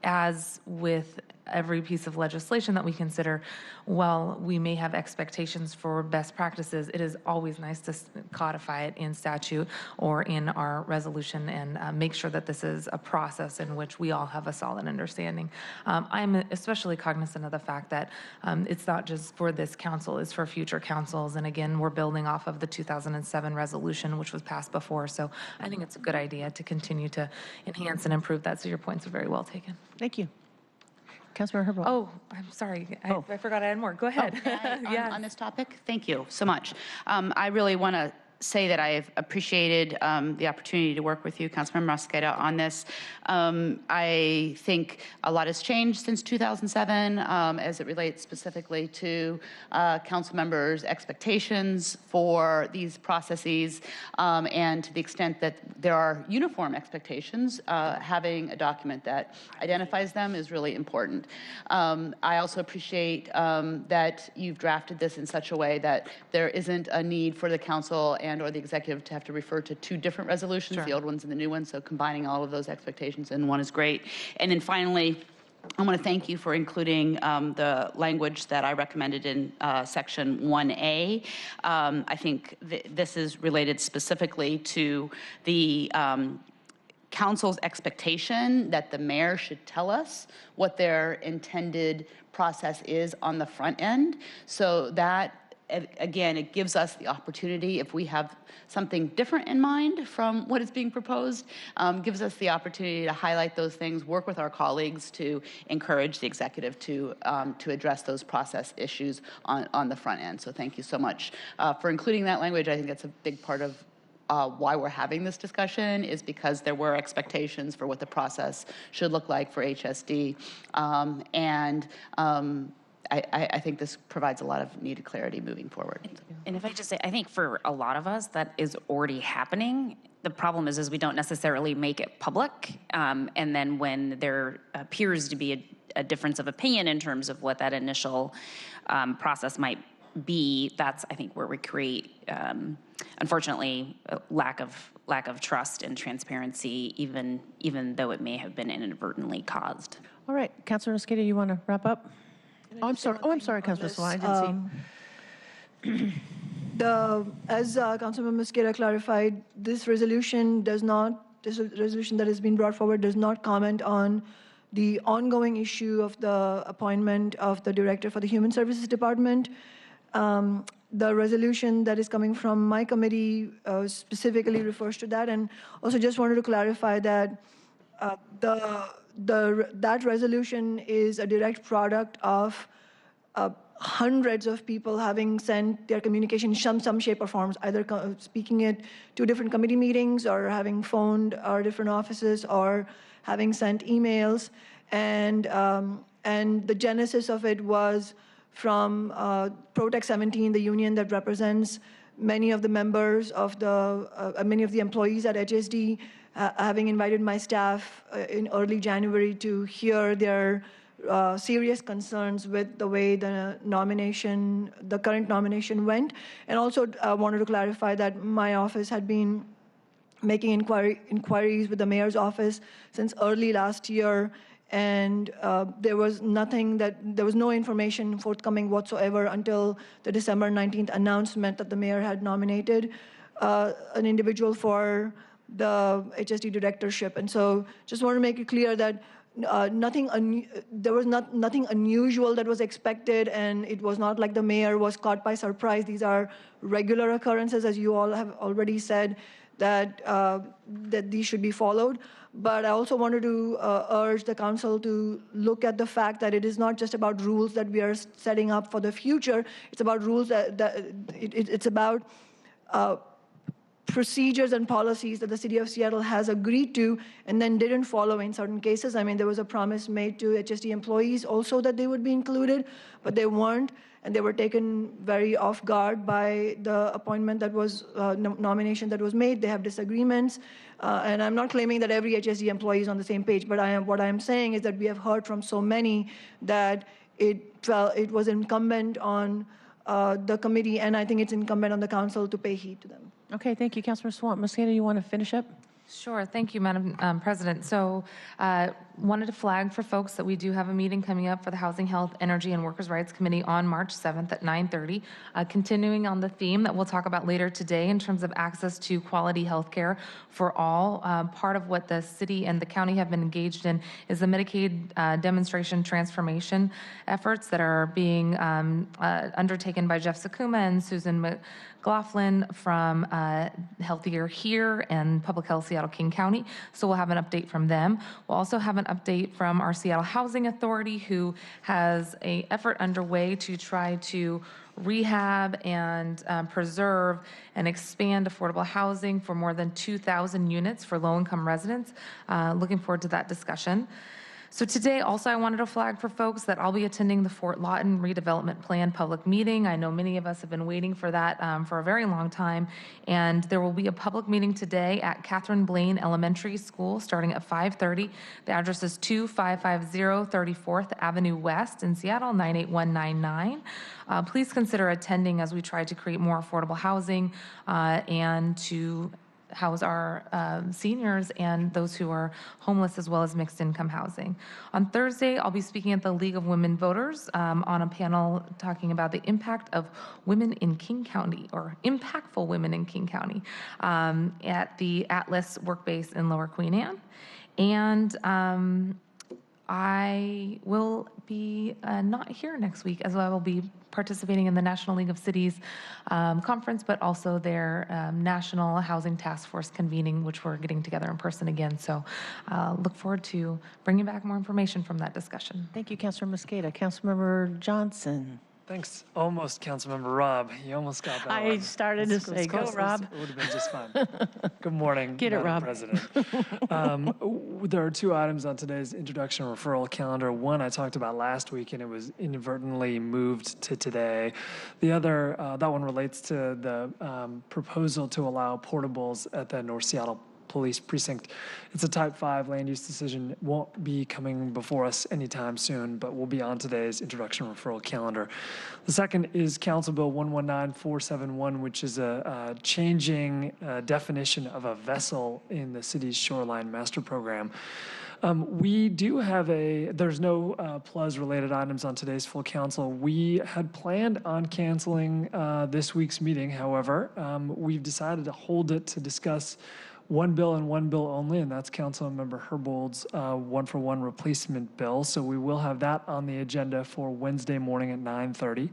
As with every piece of legislation that we consider, while we may have expectations for best practices, it is always nice to codify it in statute or in our resolution and make sure that this is a process in which we all have a solid understanding. I'm especially cognizant of the fact that it's not just for this council, it's for future councils. And again, we're building off of the 2007 resolution, which was passed before. So I think it's a good idea to continue to enhance and improve that. So your points are very well taken. Thank you. Councilmember Herbold. Oh, I'm sorry. I forgot I had more. Go ahead. On this topic? Thank you so much. I really want to say that I've appreciated the opportunity to work with you, Councilmember Mosqueda, on this. I think a lot has changed since 2007 as it relates specifically to council members' expectations for these processes, and to the extent that there are uniform expectations, having a document that identifies them is really important. I also appreciate that you've drafted this in such a way that there isn't a need for the council and or the executive to have to refer to two different resolutions, Sure. the old ones and the new ones, so combining all of those expectations in one is great. And then finally, I want to thank you for including the language that I recommended in section 1A. I think this is related specifically to the council's expectation that the mayor should tell us what their intended process is on the front end, so that again, it gives us the opportunity, if we have something different in mind from what is being proposed, gives us the opportunity to highlight those things, work with our colleagues to encourage the executive to address those process issues on the front end. So thank you so much for including that language. I think that's a big part of why we're having this discussion, is because there were expectations for what the process should look like for HSD. I think this provides a lot of needed clarity moving forward. And if I just say, I think for a lot of us, that is already happening. The problem is we don't necessarily make it public. And then when there appears to be a difference of opinion in terms of what that initial process might be, that's, I think, where we create, unfortunately, a lack of trust and transparency, even though it may have been inadvertently caused. All right, Councilor Mosqueda, you want to wrap up? Oh, I'm sorry, Councilor Swan, I didn't see. As Councilmember Mosqueda clarified, this resolution that has been brought forward does not comment on the ongoing issue of the appointment of the director for the Human Services Department. The resolution that is coming from my committee specifically refers to that, and also just wanted to clarify that that resolution is a direct product of hundreds of people having sent their communication in some shape or forms, either speaking it to different committee meetings or having phoned our different offices or having sent emails. And the genesis of it was from Protect 17, the union that represents many of the members of many of the employees at HSD, having invited my staff in early January to hear their serious concerns with the way the current nomination went. And also wanted to clarify that my office had been making inquiries with the mayor's office since early last year, and there was no information forthcoming whatsoever until the December 19th announcement that the mayor had nominated an individual for the HSD directorship. And so just want to make it clear that there was nothing unusual that was expected, and it was not like the mayor was caught by surprise. These are regular occurrences, as you all have already said, that these should be followed. But I also wanted to urge the council to look at the fact that it is not just about rules that we are setting up for the future. It's about rules it's about procedures and policies that the city of Seattle has agreed to and then didn't follow in certain cases. I mean, there was a promise made to HSD employees also that they would be included, but they weren't, and they were taken very off guard by the appointment that was, nomination that was made. They have disagreements, and I'm not claiming that every HSD employee is on the same page, but what I am saying is that we have heard from so many that it was incumbent on the committee, and I think it's incumbent on the council to pay heed to them. Okay, thank you. Councilor Swan. Mosqueda, you want to finish up? Sure. Thank you, Madam President. So wanted to flag for folks that we do have a meeting coming up for the Housing, Health, Energy, and Workers' Rights Committee on March 7th at 9:30, continuing on the theme that we'll talk about later today in terms of access to quality health care for all. Part of what the city and the county have been engaged in is the Medicaid demonstration transformation efforts that are being undertaken by Jeff Sakuma and Susan McLaughlin from Healthier Here and Public Health Seattle King County. So we'll have an update from them. We'll also have an update from our Seattle Housing Authority, who has an effort underway to try to rehab and preserve and expand affordable housing for more than 2,000 units for low-income residents. Looking forward to that discussion. So today, also, I wanted to flag for folks that I'll be attending the Fort Lawton Redevelopment Plan public meeting. I know many of us have been waiting for that for a very long time, and there will be a public meeting today at Catherine Blaine Elementary School starting at 5:30. The address is 2550 34th Avenue West in Seattle, 98199. Please consider attending as we try to create more affordable housing and to house our seniors and those who are homeless, as well as mixed income housing. On Thursday, I'll be speaking at the League of Women Voters on a panel talking about the impact of women in King County, or impactful women in King County, at the Atlas Workbase in Lower Queen Anne. And I will be not here next week, as I will be participating in the National League of Cities conference, but also their National Housing Task Force convening, which we're getting together in person again. So look forward to bringing back more information from that discussion. Thank you, Councilor Mosqueda. Councilmember Johnson. Thanks. Almost, Councilmember Rob. You almost got that one. I started to say, go, Rob. It would have been just fine. Good morning, Get it, Madam Rob. President. There are two items on today's introduction referral calendar. One I talked about last week, and it was inadvertently moved to today. The other, that one relates to the proposal to allow portables at the North Seattle Police Precinct. It's a Type 5 land use decision. It won't be coming before us anytime soon, but will be on today's introduction referral calendar. The second is Council Bill 119471, which is a changing definition of a vessel in the city's shoreline master program. We do have there's no PLUS related items on today's full council. We had planned on canceling this week's meeting. However, we've decided to hold it to discuss one bill and one bill only, and that's Councilmember Herbold's one-for-one replacement bill. So we will have that on the agenda for Wednesday morning at 9:30.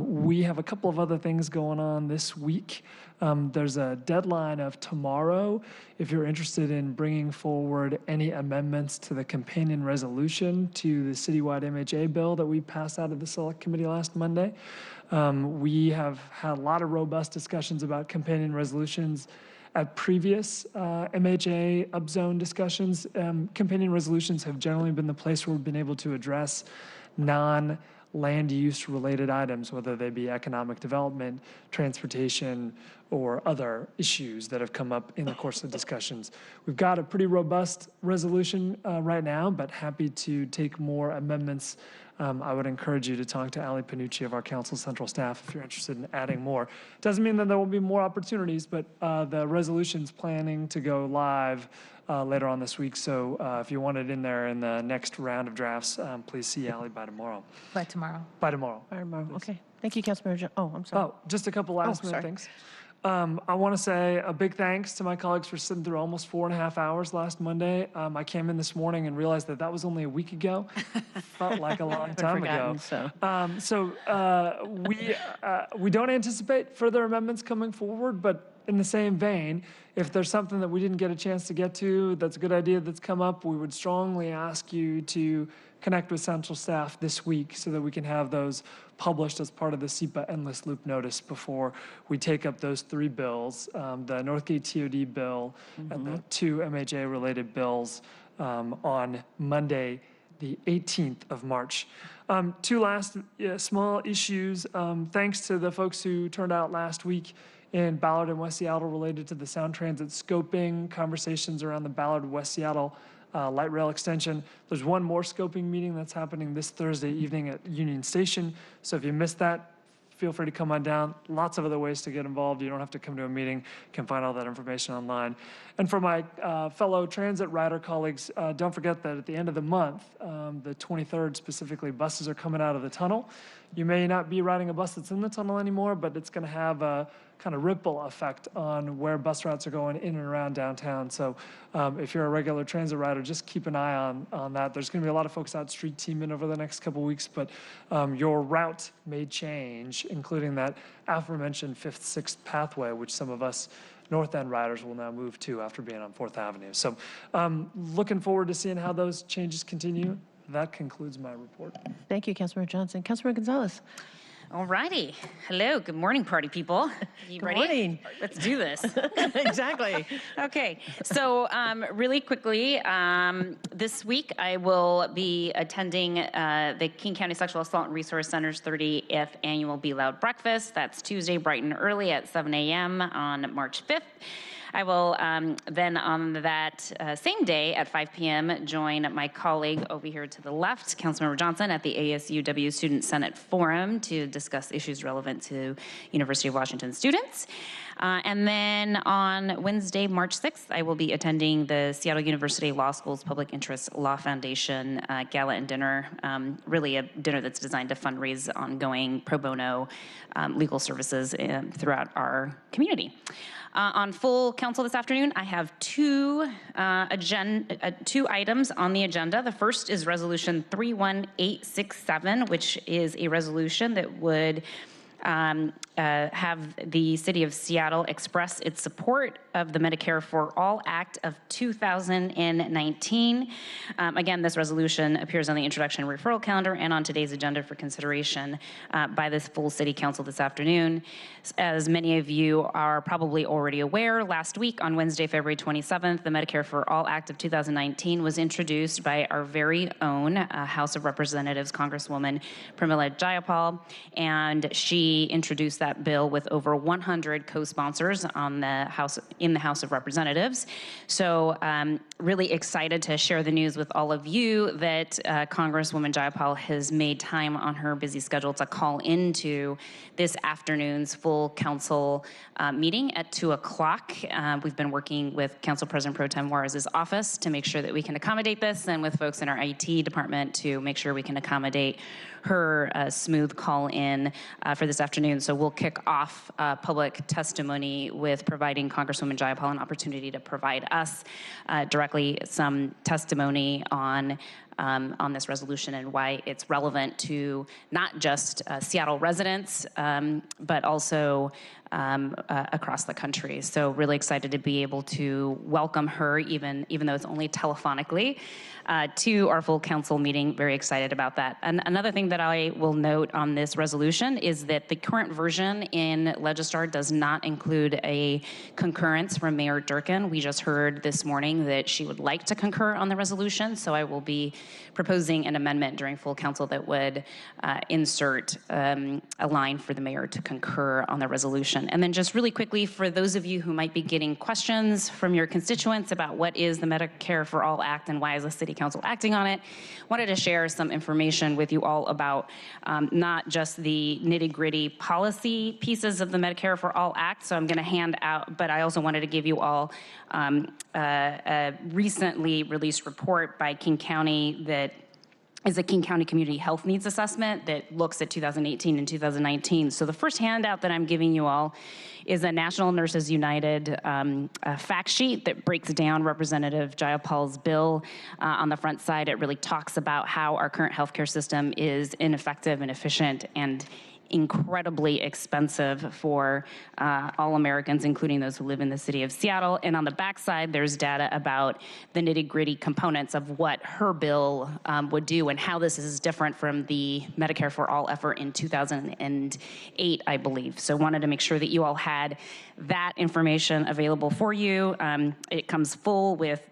We have a couple of other things going on this week. There's a deadline of tomorrow if you're interested in bringing forward any amendments to the companion resolution to the citywide MHA bill that we passed out of the Select Committee last Monday. We have had a lot of robust discussions about companion resolutions at previous MHA upzone discussions. Companion resolutions have generally been the place where we've been able to address non-land use related items, whether they be economic development, transportation, or other issues that have come up in the course of discussions. We've got a pretty robust resolution right now, but happy to take more amendments. I would encourage you to talk to Ali Panucci of our Council Central staff if you're interested in adding more. Doesn't mean that there will be more opportunities, but the resolution's planning to go live later on this week. So if you want it in there in the next round of drafts, please see Ali by tomorrow. By tomorrow. By tomorrow. By tomorrow. Okay. Thank you, Councilmember. Oh, I'm sorry. Oh, just a couple last minute sorry. things. I want to say a big thanks to my colleagues for sitting through almost 4.5 hours last Monday. I came in this morning and realized that was only a week ago. Felt like a long time ago. We don't anticipate further amendments coming forward, but in the same vein, if there's something that we didn't get a chance to get to, that's a good idea that's come up, we would strongly ask you to connect with central staff this week so that we can have those published as part of the SEPA Endless Loop notice before we take up those three bills, the Northgate TOD bill and the two MHA-related bills on Monday, the 18th of March. Two last small issues. Thanks to the folks who turned out last week in Ballard and West Seattle related to the Sound Transit scoping, conversations around the Ballard West Seattle light rail extension. There's one more scoping meeting that's happening this Thursday evening at Union Station. So if you missed that, feel free to come on down. Lots of other ways to get involved. You don't have to come to a meeting. You can find all that information online. And for my fellow transit rider colleagues, don't forget that at the end of the month, the 23rd specifically, buses are coming out of the tunnel. You may not be riding a bus that's in the tunnel anymore, but it's going to have a kind of ripple effect on where bus routes are going in and around downtown. So if you're a regular transit rider, just keep an eye on that. There's going to be a lot of folks out street teaming over the next couple weeks, but your route may change, including that aforementioned 5th, 6th pathway, which some of us North End riders will now move to after being on 4th Avenue. So looking forward to seeing how those changes continue. That concludes my report. Thank you, Councilmember Johnson. Councilmember Gonzalez. All righty. Hello. Good morning, party people. You Good ready? morning. Let's do this. Exactly. Okay. So really quickly, this week I will be attending the King County Sexual Assault and Resource Center's 30th Annual Be Loud Breakfast. That's Tuesday, bright and early at 7 a.m. on March 5th. I will then on that same day at 5 p.m. join my colleague over here to the left, Councilmember Johnson, at the ASUW Student Senate Forum to discuss issues relevant to University of Washington students. And then on Wednesday, March 6th, I will be attending the Seattle University Law School's Public Interest Law Foundation Gala and Dinner, really a dinner that's designed to fundraise ongoing pro bono legal services throughout our community. On full council this afternoon, I have two items on the agenda. The first is Resolution 31867, which is a resolution that would have the City of Seattle express its support of the Medicare for All Act of 2019. Again, this resolution appears on the introduction and referral calendar and on today's agenda for consideration by this full City Council this afternoon. As many of you are probably already aware, last week on Wednesday, February 27th, the Medicare for All Act of 2019 was introduced by our very own House of Representatives Congresswoman Pramila Jayapal, and she introduced that bill with over 100 co-sponsors in the House of Representatives. So really excited to share the news with all of you that Congresswoman Jayapal has made time on her busy schedule to call into this afternoon's full council meeting at 2 o'clock. We've been working with Council President Pro Tem Juarez's office to make sure that we can accommodate this, and with folks in our IT department to make sure we can accommodate her smooth call in for this afternoon. So we'll kick off public testimony with providing Congresswoman Jayapal an opportunity to provide us directly some testimony on this resolution and why it's relevant to not just Seattle residents, but also across the country. So really excited to be able to welcome her, even though it's only telephonically, to our full council meeting. Very excited about that. And another thing that I will note on this resolution is that the current version in Legistar does not include a concurrence from Mayor Durkin. We just heard this morning that she would like to concur on the resolution, so I will be proposing an amendment during full council that would insert a line for the mayor to concur on the resolution. And then just really quickly, for those of you who might be getting questions from your constituents about what is the Medicare for All Act and why is the City Council acting on it, wanted to share some information with you all about not just the nitty-gritty policy pieces of the Medicare for All Act. So I'm going to hand out, but I also wanted to give you all a recently released report by King County that is a King County Community Health Needs Assessment that looks at 2018 and 2019. So the first handout that I'm giving you all is a National Nurses United fact sheet that breaks down Representative Jayapal's bill. On the front side, it really talks about how our current healthcare system is ineffective and efficient and incredibly expensive for all Americans, including those who live in the city of Seattle. And on the backside, there's data about the nitty-gritty components of what her bill would do and how this is different from the Medicare for All effort in 2008, I believe. So wanted to make sure that you all had that information available for you. It comes full with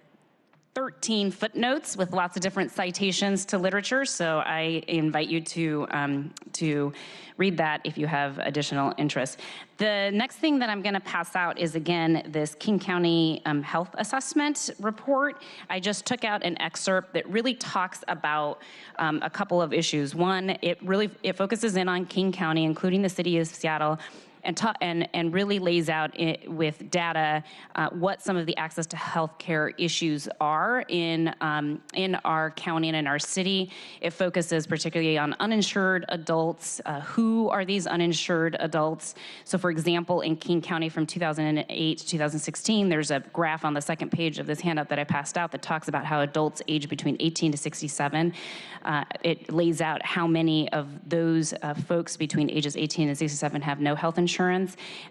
13 footnotes with lots of different citations to literature. So I invite you to read that if you have additional interest. The next thing that I'm going to pass out is, again, this King County Health Assessment report. I just took out an excerpt that really talks about a couple of issues. One, it focuses in on King County, including the city of Seattle, and really lays out with data what some of the access to healthcare issues are in our county and in our city. It focuses particularly on uninsured adults. Who are these uninsured adults? So, for example, in King County from 2008 to 2016, there's a graph on the second page of this handout that I passed out that talks about how adults aged between 18 to 67. It lays out how many of those folks between ages 18 and 67 have no health insurance.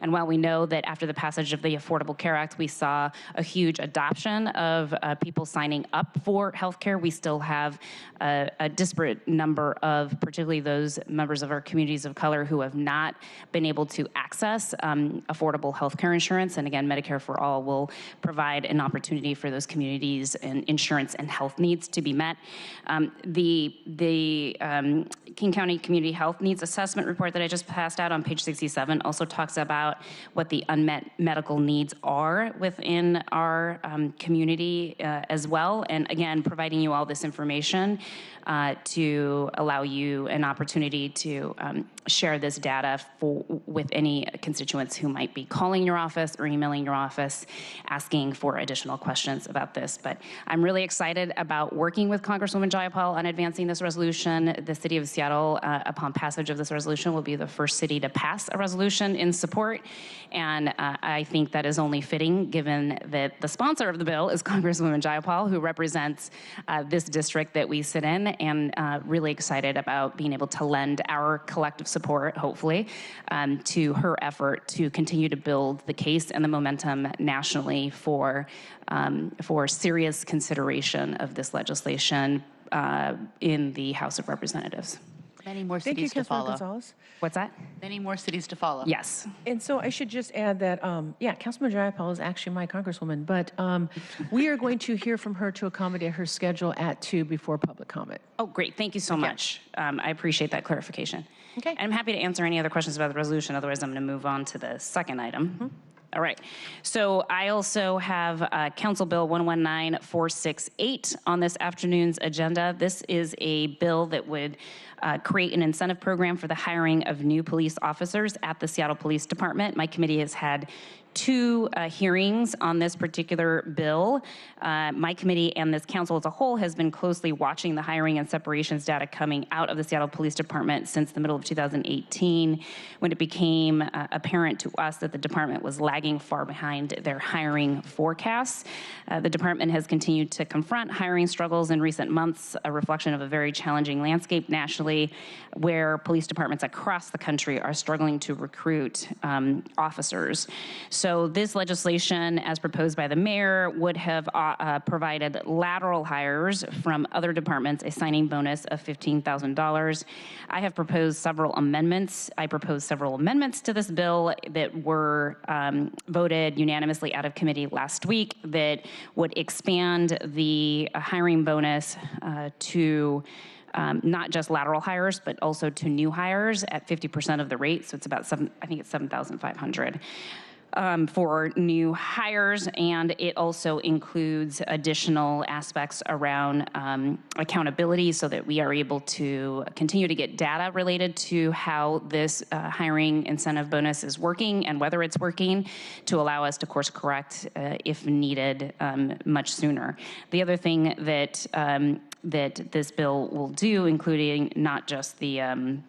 And while we know that after the passage of the Affordable Care Act, we saw a huge adoption of people signing up for health care, we still have a disparate number of, particularly those members of our communities of color who have not been able to access affordable health care insurance. And again, Medicare for All will provide an opportunity for those communities and insurance and health needs to be met. The King County Community Health Needs Assessment report that I just passed out on page 67 also talks about what the unmet medical needs are within our community as well. And again, providing you all this information to allow you an opportunity to share this data with any constituents who might be calling your office or emailing your office asking for additional questions about this. But I'm really excited about working with Congresswoman Jayapal on advancing this resolution. The city of Seattle, upon passage of this resolution, will be the first city to pass a resolution in support. And I think that is only fitting given that the sponsor of the bill is Congresswoman Jayapal, who represents this district that we sit in, and really excited about being able to lend our collective support, hopefully, to her effort to continue to build the case and the momentum nationally for serious consideration of this legislation in the House of Representatives. Many more Thank you, cities to Councilmember follow. Gonzalez. What's that? Many more cities to follow. Yes. And so I should just add that, Councilman Jayapal is actually my congresswoman, but we are going to hear from her to accommodate her schedule at 2 before public comment. Oh, great. Thank you so much. I appreciate that clarification. Okay. And I'm happy to answer any other questions about the resolution. Otherwise, I'm going to move on to the second item. All right. So I also have Council Bill 119468 on this afternoon's agenda. This is a bill that would create an incentive program for the hiring of new police officers at the Seattle Police Department. My committee has had 2 hearings on this particular bill. My committee and this council as a whole has been closely watching the hiring and separations data coming out of the Seattle Police Department since the middle of 2018, when it became apparent to us that the department was lagging far behind their hiring forecasts. The department has continued to confront hiring struggles in recent months, a reflection of a very challenging landscape nationally, where police departments across the country are struggling to recruit officers. So this legislation, as proposed by the mayor, would have provided lateral hires from other departments a signing bonus of $15,000. I have proposed several amendments. I proposed several amendments to this bill that were voted unanimously out of committee last week that would expand the hiring bonus to not just lateral hires, but also to new hires at 50% of the rate. So it's about $7,500. For new hires, and it also includes additional aspects around accountability so that we are able to continue to get data related to how this hiring incentive bonus is working and whether it's working, to allow us to course correct if needed much sooner. The other thing that this bill will do, including not just the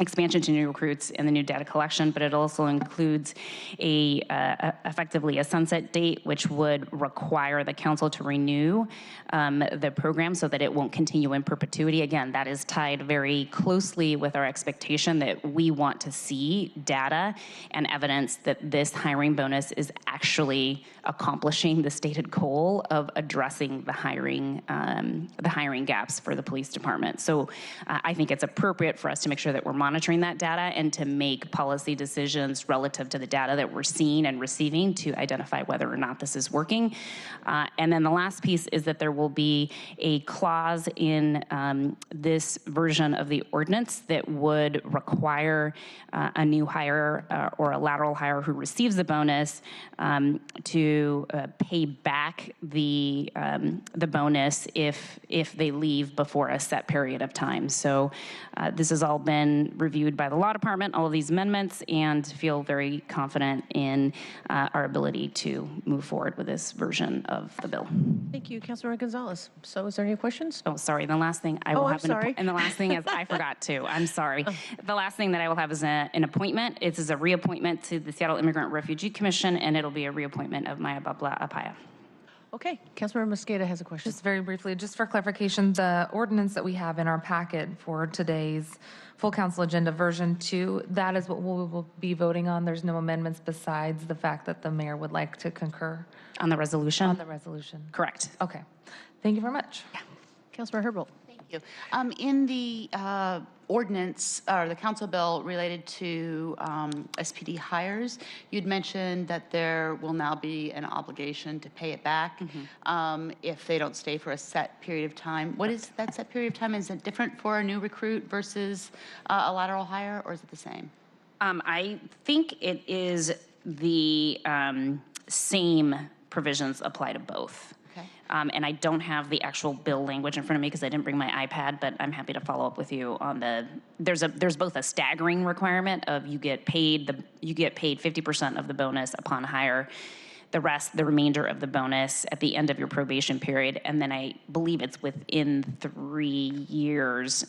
expansion to new recruits and the new data collection, but it also includes effectively a sunset date, which would require the council to renew the program so that it won't continue in perpetuity. Again, that is tied very closely with our expectation that we want to see data and evidence that this hiring bonus is actually accomplishing the stated goal of addressing the hiring gaps for the police department. So I think it's appropriate for us to make sure that we're monitoring that data and to make policy decisions relative to the data that we're seeing and receiving to identify whether or not this is working. And then the last piece is that there will be a clause in this version of the ordinance that would require a new hire or a lateral hire who receives the bonus to pay back the bonus if they leave before a set period of time. So this has all been reviewed by the law department, all of these amendments, and feel very confident in our ability to move forward with this version of the bill. Thank you, Councilmember Gonzalez. So is there any questions? Oh, sorry. The last thing I will I'm have, sorry. and the last thing is I forgot to. I'm sorry. The last thing that I will have is an appointment. It is a reappointment to the Seattle Immigrant Refugee Commission, and it'll be a reappointment of Maya Babla Apaya. Okay, Councilmember Mosqueda has a question. Just very briefly, just for clarification, the ordinance that we have in our packet for today's full council agenda version 2, that is what we will be voting on. There's no amendments besides the fact that the mayor would like to concur On the resolution? on the resolution. Correct. Okay. Thank you very much. Councilmember Herbold. Thank you. In the ordinance or the council bill related to SPD hires, you'd mentioned that there will now be an obligation to pay it back if they don't stay for a set period of time. What is that set period of time? Is it different for a new recruit versus a lateral hire, or is it the same? I think it is the same provisions apply to both. Okay. And I don't have the actual bill language in front of me because I didn't bring my iPad, but I'm happy to follow up with you on the, there's both a staggering requirement of you get paid 50% of the bonus upon hire, the remainder of the bonus at the end of your probation period, and then I believe it's within 3 years.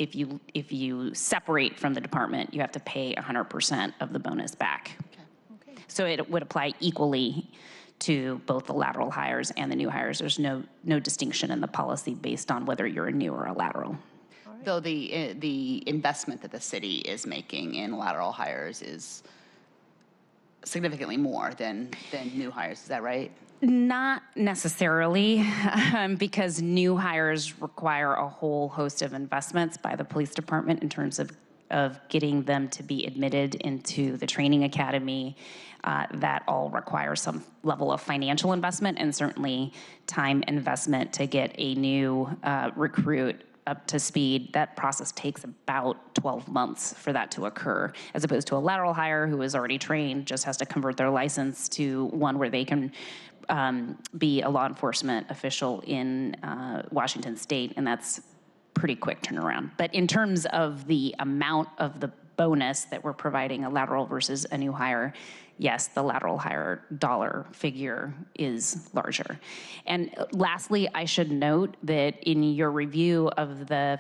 If you separate from the department, you have to pay 100% of the bonus back. Okay. So it would apply equally to both the lateral hires and the new hires. There's no distinction in the policy based on whether you're a new or a lateral. Though the investment that the city is making in lateral hires is significantly more than new hires. Is that right? Not necessarily, because new hires require a whole host of investments by the police department in terms of getting them to be admitted into the training academy. That all requires some level of financial investment and certainly time investment to get a new recruit up to speed. That process takes about 12 months for that to occur, as opposed to a lateral hire who is already trained, just has to convert their license to one where they can be a law enforcement official in Washington State, and that's pretty quick turnaround. But in terms of the amount of the bonus that we're providing, a lateral versus a new hire, yes, the lateral hire dollar figure is larger. And lastly, I should note that in your review of the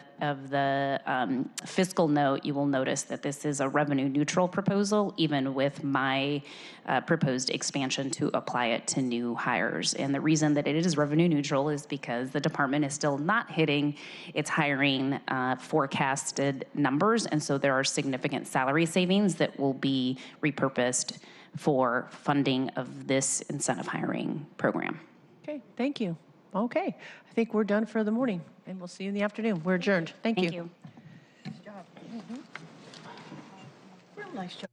fiscal note, you will notice that this is a revenue neutral proposal, even with my proposed expansion to apply it to new hires. And the reason that it is revenue neutral is because the department is still not hitting its hiring forecasted numbers. And so there are significant salary savings that will be repurposed for funding of this incentive hiring program. Okay, thank you. Okay, I think we're done for the morning, and we'll see you in the afternoon. We're adjourned. Thank you. Thank you. Real nice job.